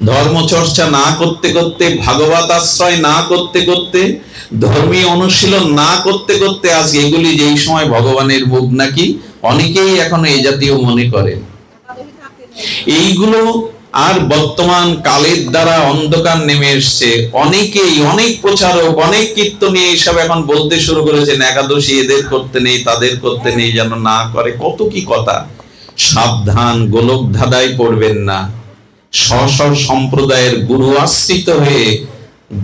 ধর্ম চর্চা না করতে করতে, ভাগবত আশ্রয় না করতে করতে, ধর্মীয় অনুশীলন না করতে করতে আজ এগুলি যেই সময় ভগবানের মুখ নাকি অনেকেই এখনো এই জাতীয় মনে করেন। এইগুলো আর বর্তমান কালের দ্বারা অন্ধকার নেমে এসছে। অনেকেই, অনেক প্রচারক, অনেক কীর্তনী এইসব এখন বলতে শুরু করেছেন, একাদশী এদের করতে নেই, তাদের করতে নেই, যেন না করে। কত কি কথা! সাবধান, গোলক ধাঁধায় পড়বেন না। স্ব সম্প্রদায়ের গুরু আশ্রিত হয়ে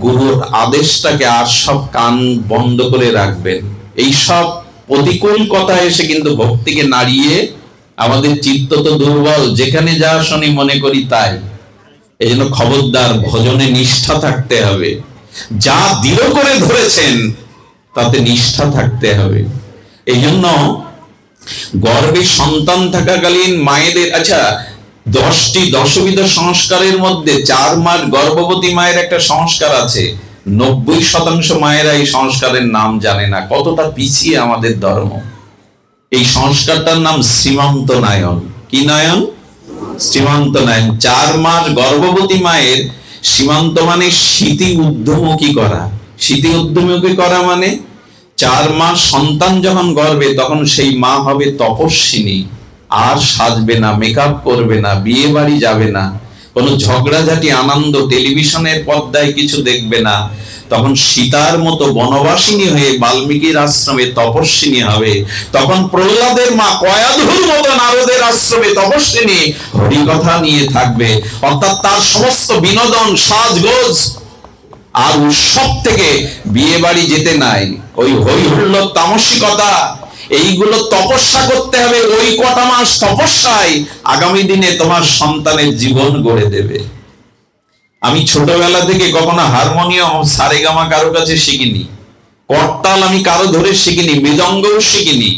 গুরুর আদেশটাকে আর সব কান বন্ধ করে রাখবেন। এই সব প্রতিকূল কথা এসে কিন্তু ভক্তিকে নাড়িয়ে, আমাদের চিত্ত তো দুর্বল, যেখানে যা শুনি মনে করি তাই। এই জন্য খবরদার, ভজনে নিষ্ঠা থাকতে হবে। যা দৃঢ় করে ধরেছেন তাতে নিষ্ঠা থাকতে হবে। এই জন্য গর্ভে সন্তান থাকাকালীন মায়েদের, আচ্ছা 10টি দশবিধ সংস্কারের মধ্যে 4 মাস গর্ভবতী মায়ের একটা সংস্কার আছে। 90% মায়েরা এই সংস্কারের নাম জানে না। কতটা পিছিয়ে আমাদের ধর্ম! এই সংস্কারটার নাম সীমান্ত নয়ন। কি নয়ন? সীমান্ত নয়ন। 4 মাস গর্ভবতী মায়ের সীমান্ত মানে শীতি ঊর্ধ্বমুখী করা। শীতি ঊর্ধ্বমুখী করা মানে 4 মাস সন্তান যখন গর্ভে, তখন সেই মা হবে তপস্বিনী। আর সাজবে না, মেকআপ করবে না, বিয়ে বাড়ি যাবে না, কোনো ঝগড়াঝাটি আনন্দ টেলিভিশনের পর্দায় কিছু দেখবে না। তখন সীতার মতো বনবাসিনী হয়ে বাল্মীকির আশ্রমে তপস্বিনী হবে। তখন প্রহ্লাদের মা কয়াধুর মতো নারদের আশ্রমে তপস্বিনী হরিকথা নিয়ে থাকবে। অর্থাৎ তার সমস্ত বিনোদন, সাজগোজ আর উৎসব থেকে বিয়ে বাড়ি যেতে নাই। ওই হই হুল্লোড়, তামসিকতা, এইগুলো তপস্যা করতে হবে। ওই কটা মাস তপস্যায় আগামী দিনে তোমার সন্তানের জীবন গড়ে দেবে। আমি ছোটবেলা থেকে কখনো হারমোনিয়াম, সারেগামা কারো কাছে শিখিনি, করতাল আমি কারো ধরে শিখিনি, মৃদঙ্গও শিখিনি।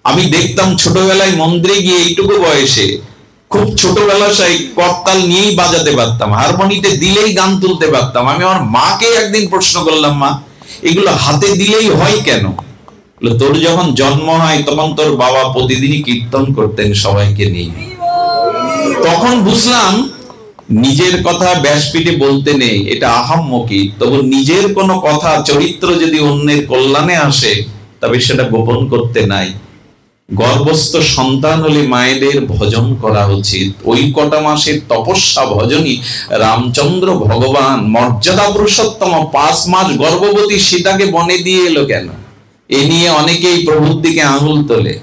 আমি দেখতাম ছোটবেলায় মন্দিরে গিয়ে, এইটুকু বয়সে, খুব ছোটবেলা সেই করতাল নিয়েই বাজাতে পারতাম, হারমোনিতে দিলেই গান তুলতে পারতাম। আমি আমার মাকে একদিন প্রশ্ন করলাম, মা এগুলো হাতে দিলেই হয় কেন? তোর যখন জন্ম হয় তখন তোর বাবা প্রতিদিনই কীর্তন করতেন সবাইকে নিয়ে। তখন বুঝলাম নিজের কথা ব্যাসপীঠে বলতে নেই, এটা আহাম্মকি। তবু নিজের কোনো কথা, চরিত্র যদি অন্যের কল্যাণে আসে, তবে সেটা গোপন করতে নাই। গর্ভস্থ সন্তান হলে মায়েদের ভজন করা উচিত। ওই কটা মাসের তপস্যা ভজনই রামচন্দ্র ভগবান মর্যাদা পুরুষোত্তম 5 মাস গর্ভবতী সীতাকে বনে দিয়ে এলো কেন? এ নিয়ে অনেকেই প্রভুর দিকে আঙুল তোলে।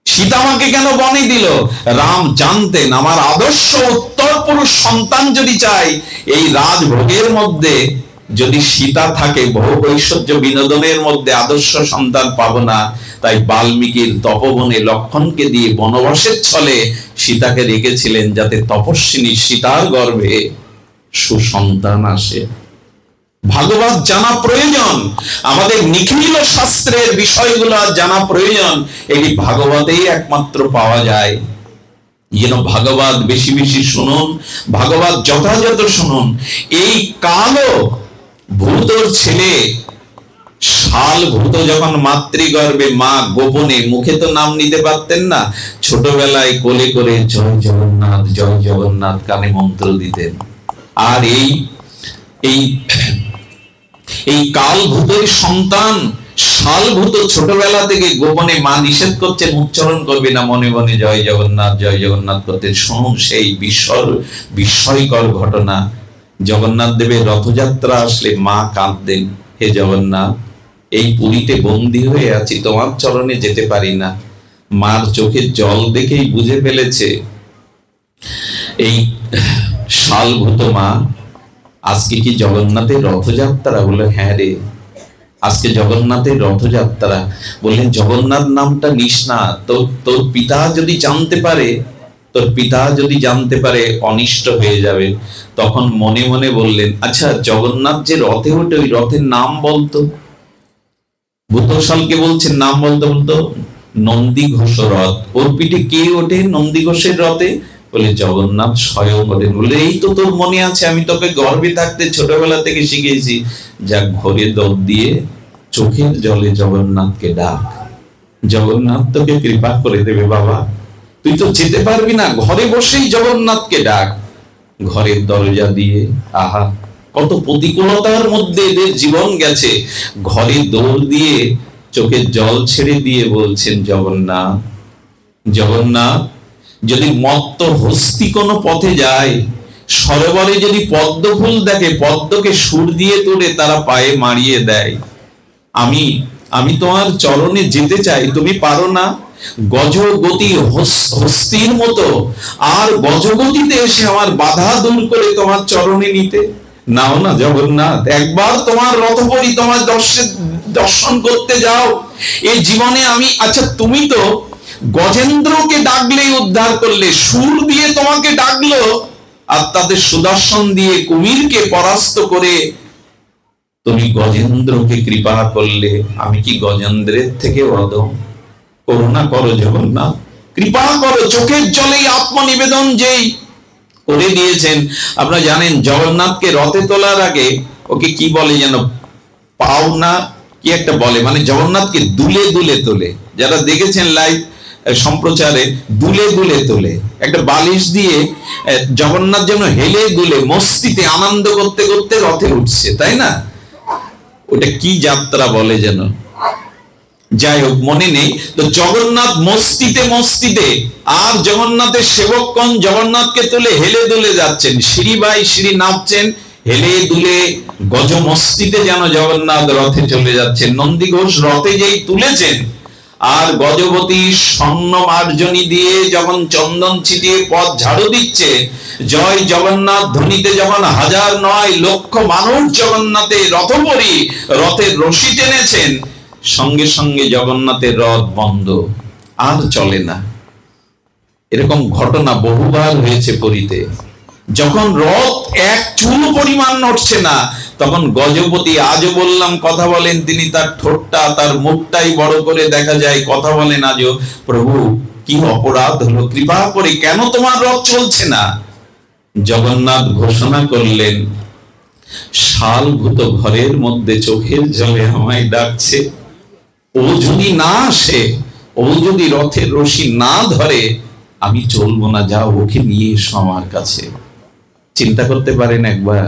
সীতামাকে কেন বনে দিল? রাম জানতেন, আমার আদর্শ উত্তর পুরুষ সন্তান যদি চাই, এই রাজভোগের মধ্যে যদি সীতা থাকে, বহু ঐশ্বর্য বিনোদনের মধ্যে আদর্শ সন্তান পাবো না। তাই বাল্মীকির তপবনে লক্ষণকে দিয়ে বনবাসের ছলে সীতাকে রেখেছিলেন, যাতে তপস্বিনী সীতার গর্ভে সুসন্তান আসে। ভাগবত জানা প্রয়োজন, আমাদের নিখিল শাস্ত্রের বিষয়গুলো জানা প্রয়োজন। এটি ভাগবতেই একমাত্র পাওয়া যায়। যেন ভাগবত বেশি বেশি শুনুন, ভাগবত যথাযথ শুনুন। এই কালও ভূতর ছেলে শাল ভূত যখন মাতৃগর্ভে, মা গোপনে, মুখে তো নাম নিতে পারতেন না, ছোটবেলায় কোলে করে জয় জগন্নাথ জয় জগন্নাথ কানে মন্ত্র দিতেন। আর এই কাল ভূতের সন্তান শাল ভূত ছোটবেলা থেকে গোপনে, মা নিষেধ করছেন উচ্চারণ করবে না, মনে মনে জয় জগন্নাথ করতেন। শুনুন সেই বিস্ময়কর ঘটনা। জগন্নাথ দেবের রথযাত্রা আসলে মা কাঁদতেন, হে জগন্নাথ, এই পুরীতে বন্দী হয়ে আছি, তোমার চরণে যেতে পারি না। মার চোখের জল দেখেই বুঝে ফেলেছে এই শালভূত মা, আজকে কি জগন্নাথের রথযাত্রা? বলে হ্যাঁ রে, আজকে জগন্নাথের রথযাত্রা। বললেন জগন্নাথ নামটা নিস না, তোর পিতা যদি জানতে পারে অনিষ্ট হয়ে যাবে। তখন মনে মনে বললেন, আচ্ছা জগন্নাথ যে রথে ওঠে, ওই রথের নাম বলতো। ভূতশালকে বলছেন নাম বলতো নন্দী ঘোষ রথ। ওর পিঠে কে ওঠে নন্দী ঘোষের রথে? বলে জগন্নাথ স্বয়ং ওঠেন। বলে এই তো তোর মনে আছে, আমি তোকে গর্ভে থাকতে ছোটবেলা থেকে শিখেছি। যা ঘরে দৌড় দিয়ে চোখের জলে জগন্নাথকে ডাক, জগন্নাথ তোকে কৃপা করে দেবে বাবা। তুই তো যেতে পারবি না, ঘরে বসেই জগন্নাথকে ডাক। ঘরের দরজা দিয়ে, আহা কত প্রতিকূলতার মধ্যে এদের জীবন গেছে, ঘরে দৌড় দিয়ে চোখের জল ছেড়ে দিয়ে বলছেন জগন্নাথ, যদি মত্ত হস্তি কোনো পথে যায়, সরোবরে যদি পদ্ম ফুল দেখে, পদ্মকে সুর দিয়ে তোলে তারা পায়ে মারিয়ে দেয়। আমি তোমার চরণে যেতে চাই, তুমি পারো না? গজগতি হস্তির মতো, আর গজগতিতে এসে আমার বাধা দূর করে তোমার চরণে নিতে নাও না জগন্নাথ। একবার তোমার রথপরি, তোমার দর্শন করতে যাও এই জীবনে। আচ্ছা তুমি তো গজেন্দ্রকে ডাকলেই উদ্ধার করলে, সুর দিয়ে তোমাকে ডাকলো, আর তাদের সুদর্শন দিয়ে কুমিরকে পরাস্ত করে তুমি গজেন্দ্রকে কৃপা করলে। আমি কি গজেন্দ্রের থেকে অধম? করুণা করো জগন্নাথ, কৃপা করো। চোখের জলেই আত্মনিবেদন যেই করে দিয়েছেন। আপনারা জানেন জগন্নাথকে রথে তোলার আগে ওকে কি বলে যেন, পাওনা কি একটা বলে, মানে জগন্নাথকে দুলে দুলে তোলে। যারা দেখেছেন লাইভ সম্প্রচারে, দুলে দুলে তোলে। একটা বালিশ দিয়ে জগন্নাথ যেন হেলে দুলে মস্তিতে আনন্দ করতে করতে রথে উঠছে, তাই না? ওটা কি যাত্রা বলে যেন, যাই হোক মনে নেই। তো জগন্নাথ মস্তিতে, আর জগন্নাথের সেবকগণ জগন্নাথকে তুলে হেলে দুলে যাচ্ছেন, সিঁড়ি বাই সিঁড়ি নামছেন, হেলে দুলে গজ মস্তিতে যেন জগন্নাথ রথে চলে যাচ্ছেন। নন্দী ঘোষ রথে যেই তুলেছেন, আর গজবতী স্বর্ণ মার্জনী দিয়ে যখন চন্দন ছিটিয়ে পথ ঝাড়ু দিচ্ছে, জয় জগন্নাথ ধ্বনিতে যখন হাজার নয় লক্ষ মানুষ জগন্নাথের রথপরি রথের রশি টেনেছেন, সঙ্গে সঙ্গে জগন্নাথের রথ বন্ধ, আর চলে না। এরকম ঘটনা বহুবার হয়েছে পুরীতে। যখন রথ এক চুল পরিমাণ নড়ছে না, তখন গজপতি, আজও বললাম কথা বলেন তিনি, তার ঠোঁটটা, তার মুখটাই বড় করে দেখা যায়, কথা বলেন আজও, প্রভু কি অপরাধ হলো, কৃপা করে কেন তোমার রথ চলছে না? জগন্নাথ ঘোষণা করলেন, শালভূত ঘরের মধ্যে চোখের জলে আমায় ডাকছে। ও যদি না আসে, ও যদি রথের রশি না ধরে, আমি চলবো না। যাও ওকে নিয়ে এসো আমার কাছে। চিন্তা করতে পারেন একবার,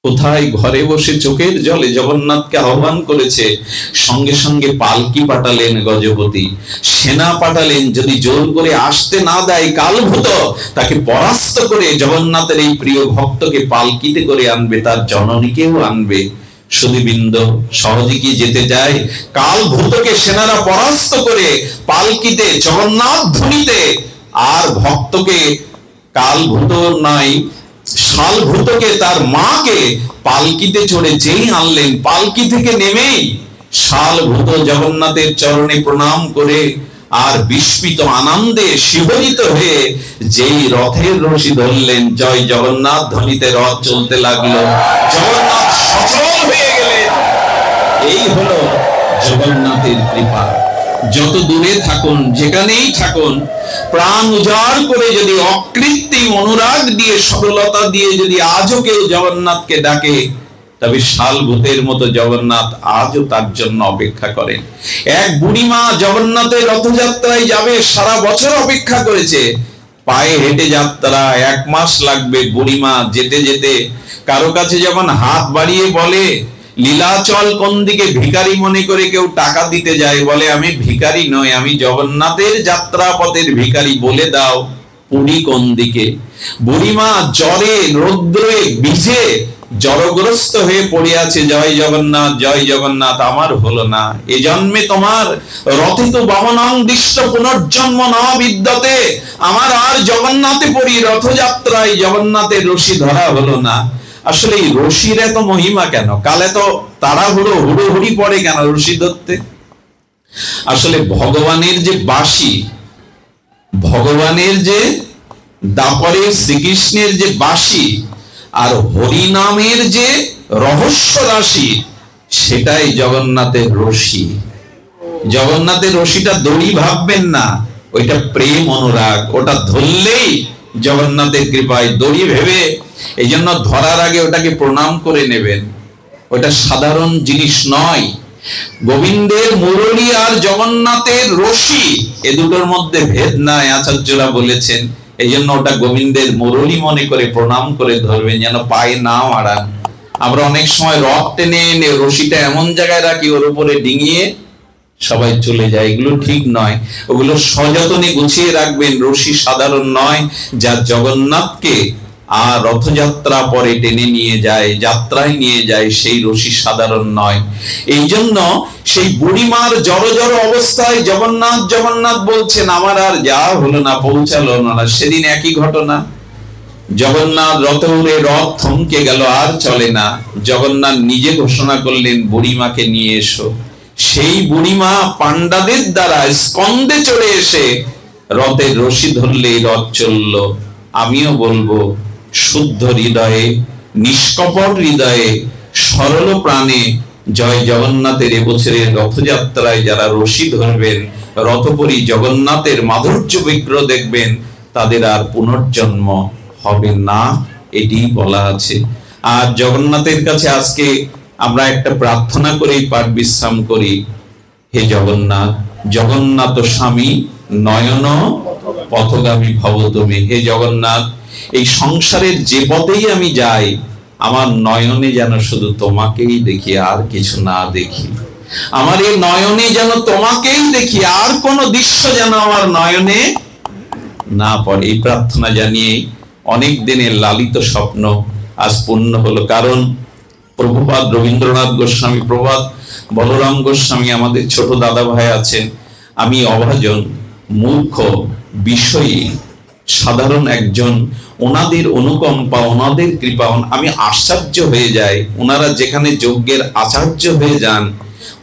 কোথায় ঘরে বসে চোখের জলে জগন্নাথকে আহ্বান করেছে। সঙ্গে সঙ্গে পালকি পাঠালেন গজপতি, সেনা পাঠালেন। যদি জোর করে আসতে না দেয় কালভূত, তাকে পরাস্ত করে জগন্নাথের এই প্রিয় ভক্তকে পালকিতে করে আনবে, তার জননীকেও আনবে। সুধীবৃন্দ, সহজে কি যেতে যায়? কালভূতকে সেনারা পরাস্ত করে পালকিতে জগন্নাথ ধ্বনিতে, আর ভক্তকে কালভূত নয় শালভূতকে, তার মাকে পালকিতে চড়ে যেই আনলেন, পালকি থেকে নেমেই শালভূত জগন্নাথের চরণে প্রণাম করে আর বিস্মিত আনন্দে শিহরিত হয়ে যেই রথের রশি ধরলেন, জয় জগন্নাথ ধ্বনিতে রথ চলতে লাগলো। জগন্নাথ সচল হয়ে গেলেন। এই হলো জগন্নাথের কৃপা। যত দূরে থাকুন, যেখানেই থাকুন, প্রাণ উজাড় করে যদি অকৃত্রিম অনুরাগ দিয়ে, সরলতা দিয়ে যদি আজও কেউ জগন্নাথকে ডাকে, তবে শাল ভূতের মতো জগন্নাথ আজও তার জন্য অপেক্ষা করেন। এক বুড়িমা জগন্নাথের রথযাত্রায় যাবে, সারা বছর অপেক্ষা করেছে, পায়ে হেঁটে যাত্রা, 1 মাস লাগবে। বুড়িমা যেতে যেতে কারো কাছে যখন হাত বাড়িয়ে বলে লীলাচল কোন দিকে, ভিখারি মনে করে কেউ টাকা দিতে যায়, বলে আমি ভিখারি নই, আমি জগন্নাথের যাত্রাপথের ভিখারি, বলে দাও পুরী কোন দিকে। বুড়িমা জ্বরে রৌদ্রে ভিজে জড়গ্রস্ত হয়ে পড়ে আছে, জয় জগন্নাথ জয় জগন্নাথ, আমার হলো না, এ জন্মে তোমার রথে তো বামনং দৃষ্ট পুনর্জন্ম না বিদ্যতে, আমার আর জগন্নাথে পড়ি, রথযাত্রায় জগন্নাথের রশি ধরা হলো না। আসলে এই রশির এত মহিমা কেন? কালে তো তাড়াহুড়ো হুড়োহুড়ি পড়ে কেন রশি ধরতে? আসলে ভগবানের যে বাঁশি, ভগবানের যে দাপরে শ্রীকৃষ্ণের যে বাঁশি আর হরিনামের যে রহস্য রাশি, সেটাই জগন্নাথের রশি। জগন্নাথের রশিটা দড়ি ভাববেন না, ওইটা প্রেম অনুরাগ, ওটা ধরলেই জগন্নাথের কৃপায়। দড়ি ভেবে এই জন্য ধরার আগে ওটাকে প্রণাম করে নেবেন, ওটা সাধারণ জিনিস নয়। গোবিন্দের মুরলী আর জগন্নাথের রশি, এ দুটোর মধ্যে ভেদ নাই, আচার্যরা বলেছেন। এই জন্য ওটা গোবিন্দের মুরলী মনে করে প্রণাম করে ধরবেন, যেন পায়ে না মারান। আমরা অনেক সময় রথ টেনে এনে রশিটা এমন জায়গায় রাখি, ওর উপরে ডিঙিয়ে সবাই চলে যায়, এগুলো ঠিক নয়। ওগুলো সযত্নে গুছিয়ে রাখবেন। রশি সাধারণ নয়, যা জগন্নাথকে আর রথযাত্রা পরে টেনে নিয়ে যায়, যাত্রায় নিয়ে যায়, সেই রশি সাধারণ নয়। এই জন্য সেই বুড়িমার জড় জড় অবস্থায় জগন্নাথ জগন্নাথ বলছেন, আমার আর যা হলো না, পৌঁছালো না। সেদিন একই ঘটনা, জগন্নাথ রথ উড়ে রথ থমকে গেল, আর চলে না। জগন্নাথ নিজে ঘোষণা করলেন, বুড়িমাকে নিয়ে এসো। সেই বুড়িমা পান্ডাদের দ্বারা স্কন্ধে চলে এসে রথের রশি ধরলে রথ চলল। আমিও বলবো, শুদ্ধ হৃদয়ে, নিষ্কপট হৃদয়ে, সরল প্রাণে জয় জগন্নাথের এবছরের রথযাত্রায় যারা রশি ধরবেন, রথপরি জগন্নাথের মাধুর্য বিগ্রহ দেখবেন, তাদের আর পুনর্জন্ম হবে না, এটি বলা আছে। আর জগন্নাথের কাছে আজকে আমরা একটা প্রার্থনা করেই পাঠ বিশ্রাম করি। হে জগন্নাথ, জগন্নাথ স্বামী নয়ন পথগামী ভব তুমি। হে জগন্নাথ, এই সংসারের যে পথেই আমি যাই, আমার নয়নে যেন শুধু তোমাকেই দেখি, আর কিছু না দেখি। আমার এই নয়নে যেন তোমাকেই দেখি, আর কোন দৃশ্য যেন আমার নয়নে না পড়ে। এই প্রার্থনা জানিয়ে অনেক দিনের লালিত স্বপ্ন আজ পূর্ণ হলো। কারণ প্রভুপাদ রবীন্দ্রনাথ গোস্বামী, প্রভুপাদ বলরাম গোস্বামী আমাদের ছোট দাদা ভাই আছেন। আমি অভাজন, মূর্খ, বিষয়ী, সাধারণ একজন। ওনাদের অনুকম্পা, ওনাদের কৃপা, আমি আশ্চর্য হয়ে যাই। ওনারা যেখানে যজ্ঞের আচার্য হয়ে যান,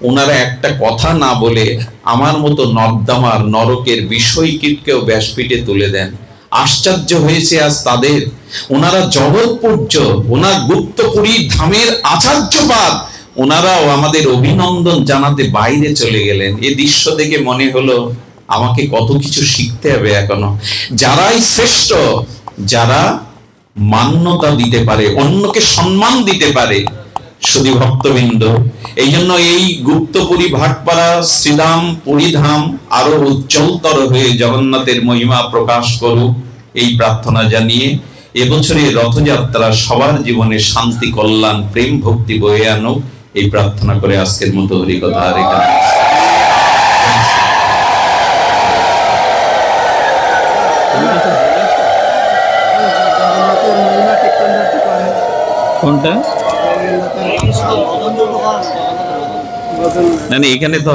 ওনারা একটা কথা না বলে আমার মতো নর্দমার নরকের বিষয় কীটকেও ব্যাসপীঠে তুলে দেন। আশ্চর্য হয়েছে আজ তাদের। ওনারা জগৎপূজ্য, ওনার গুপ্তপুরী ধামের আচার্যপাদ, ওনারাও আমাদের অভিনন্দন জানাতে বাইরে চলে গেলেন। এই দৃশ্য দেখে মনে হলো আমাকে কত কিছু শিখতে হবে এখনো। যারাই শ্রেষ্ঠ, যারা মান্যতা দিতে পারে, অন্যকে সম্মান দিতে পারে, শুধু ভক্তবৃন্দ। এই জন্য এই গুপ্তপুরী ভাটপাড়া শ্রীধাম পুরীধাম আরো উজ্জ্বলতর হয়ে জগন্নাথের মহিমা প্রকাশ করুক, এই প্রার্থনা জানিয়ে এবছরের রথযাত্রা সবার জীবনে শান্তি, কল্যাণ, প্রেম, ভক্তি বয়ে আনুক, এই প্রার্থনা করে আজকের মতো হরিকথা আর এখানে কোনটা না, এখানে তো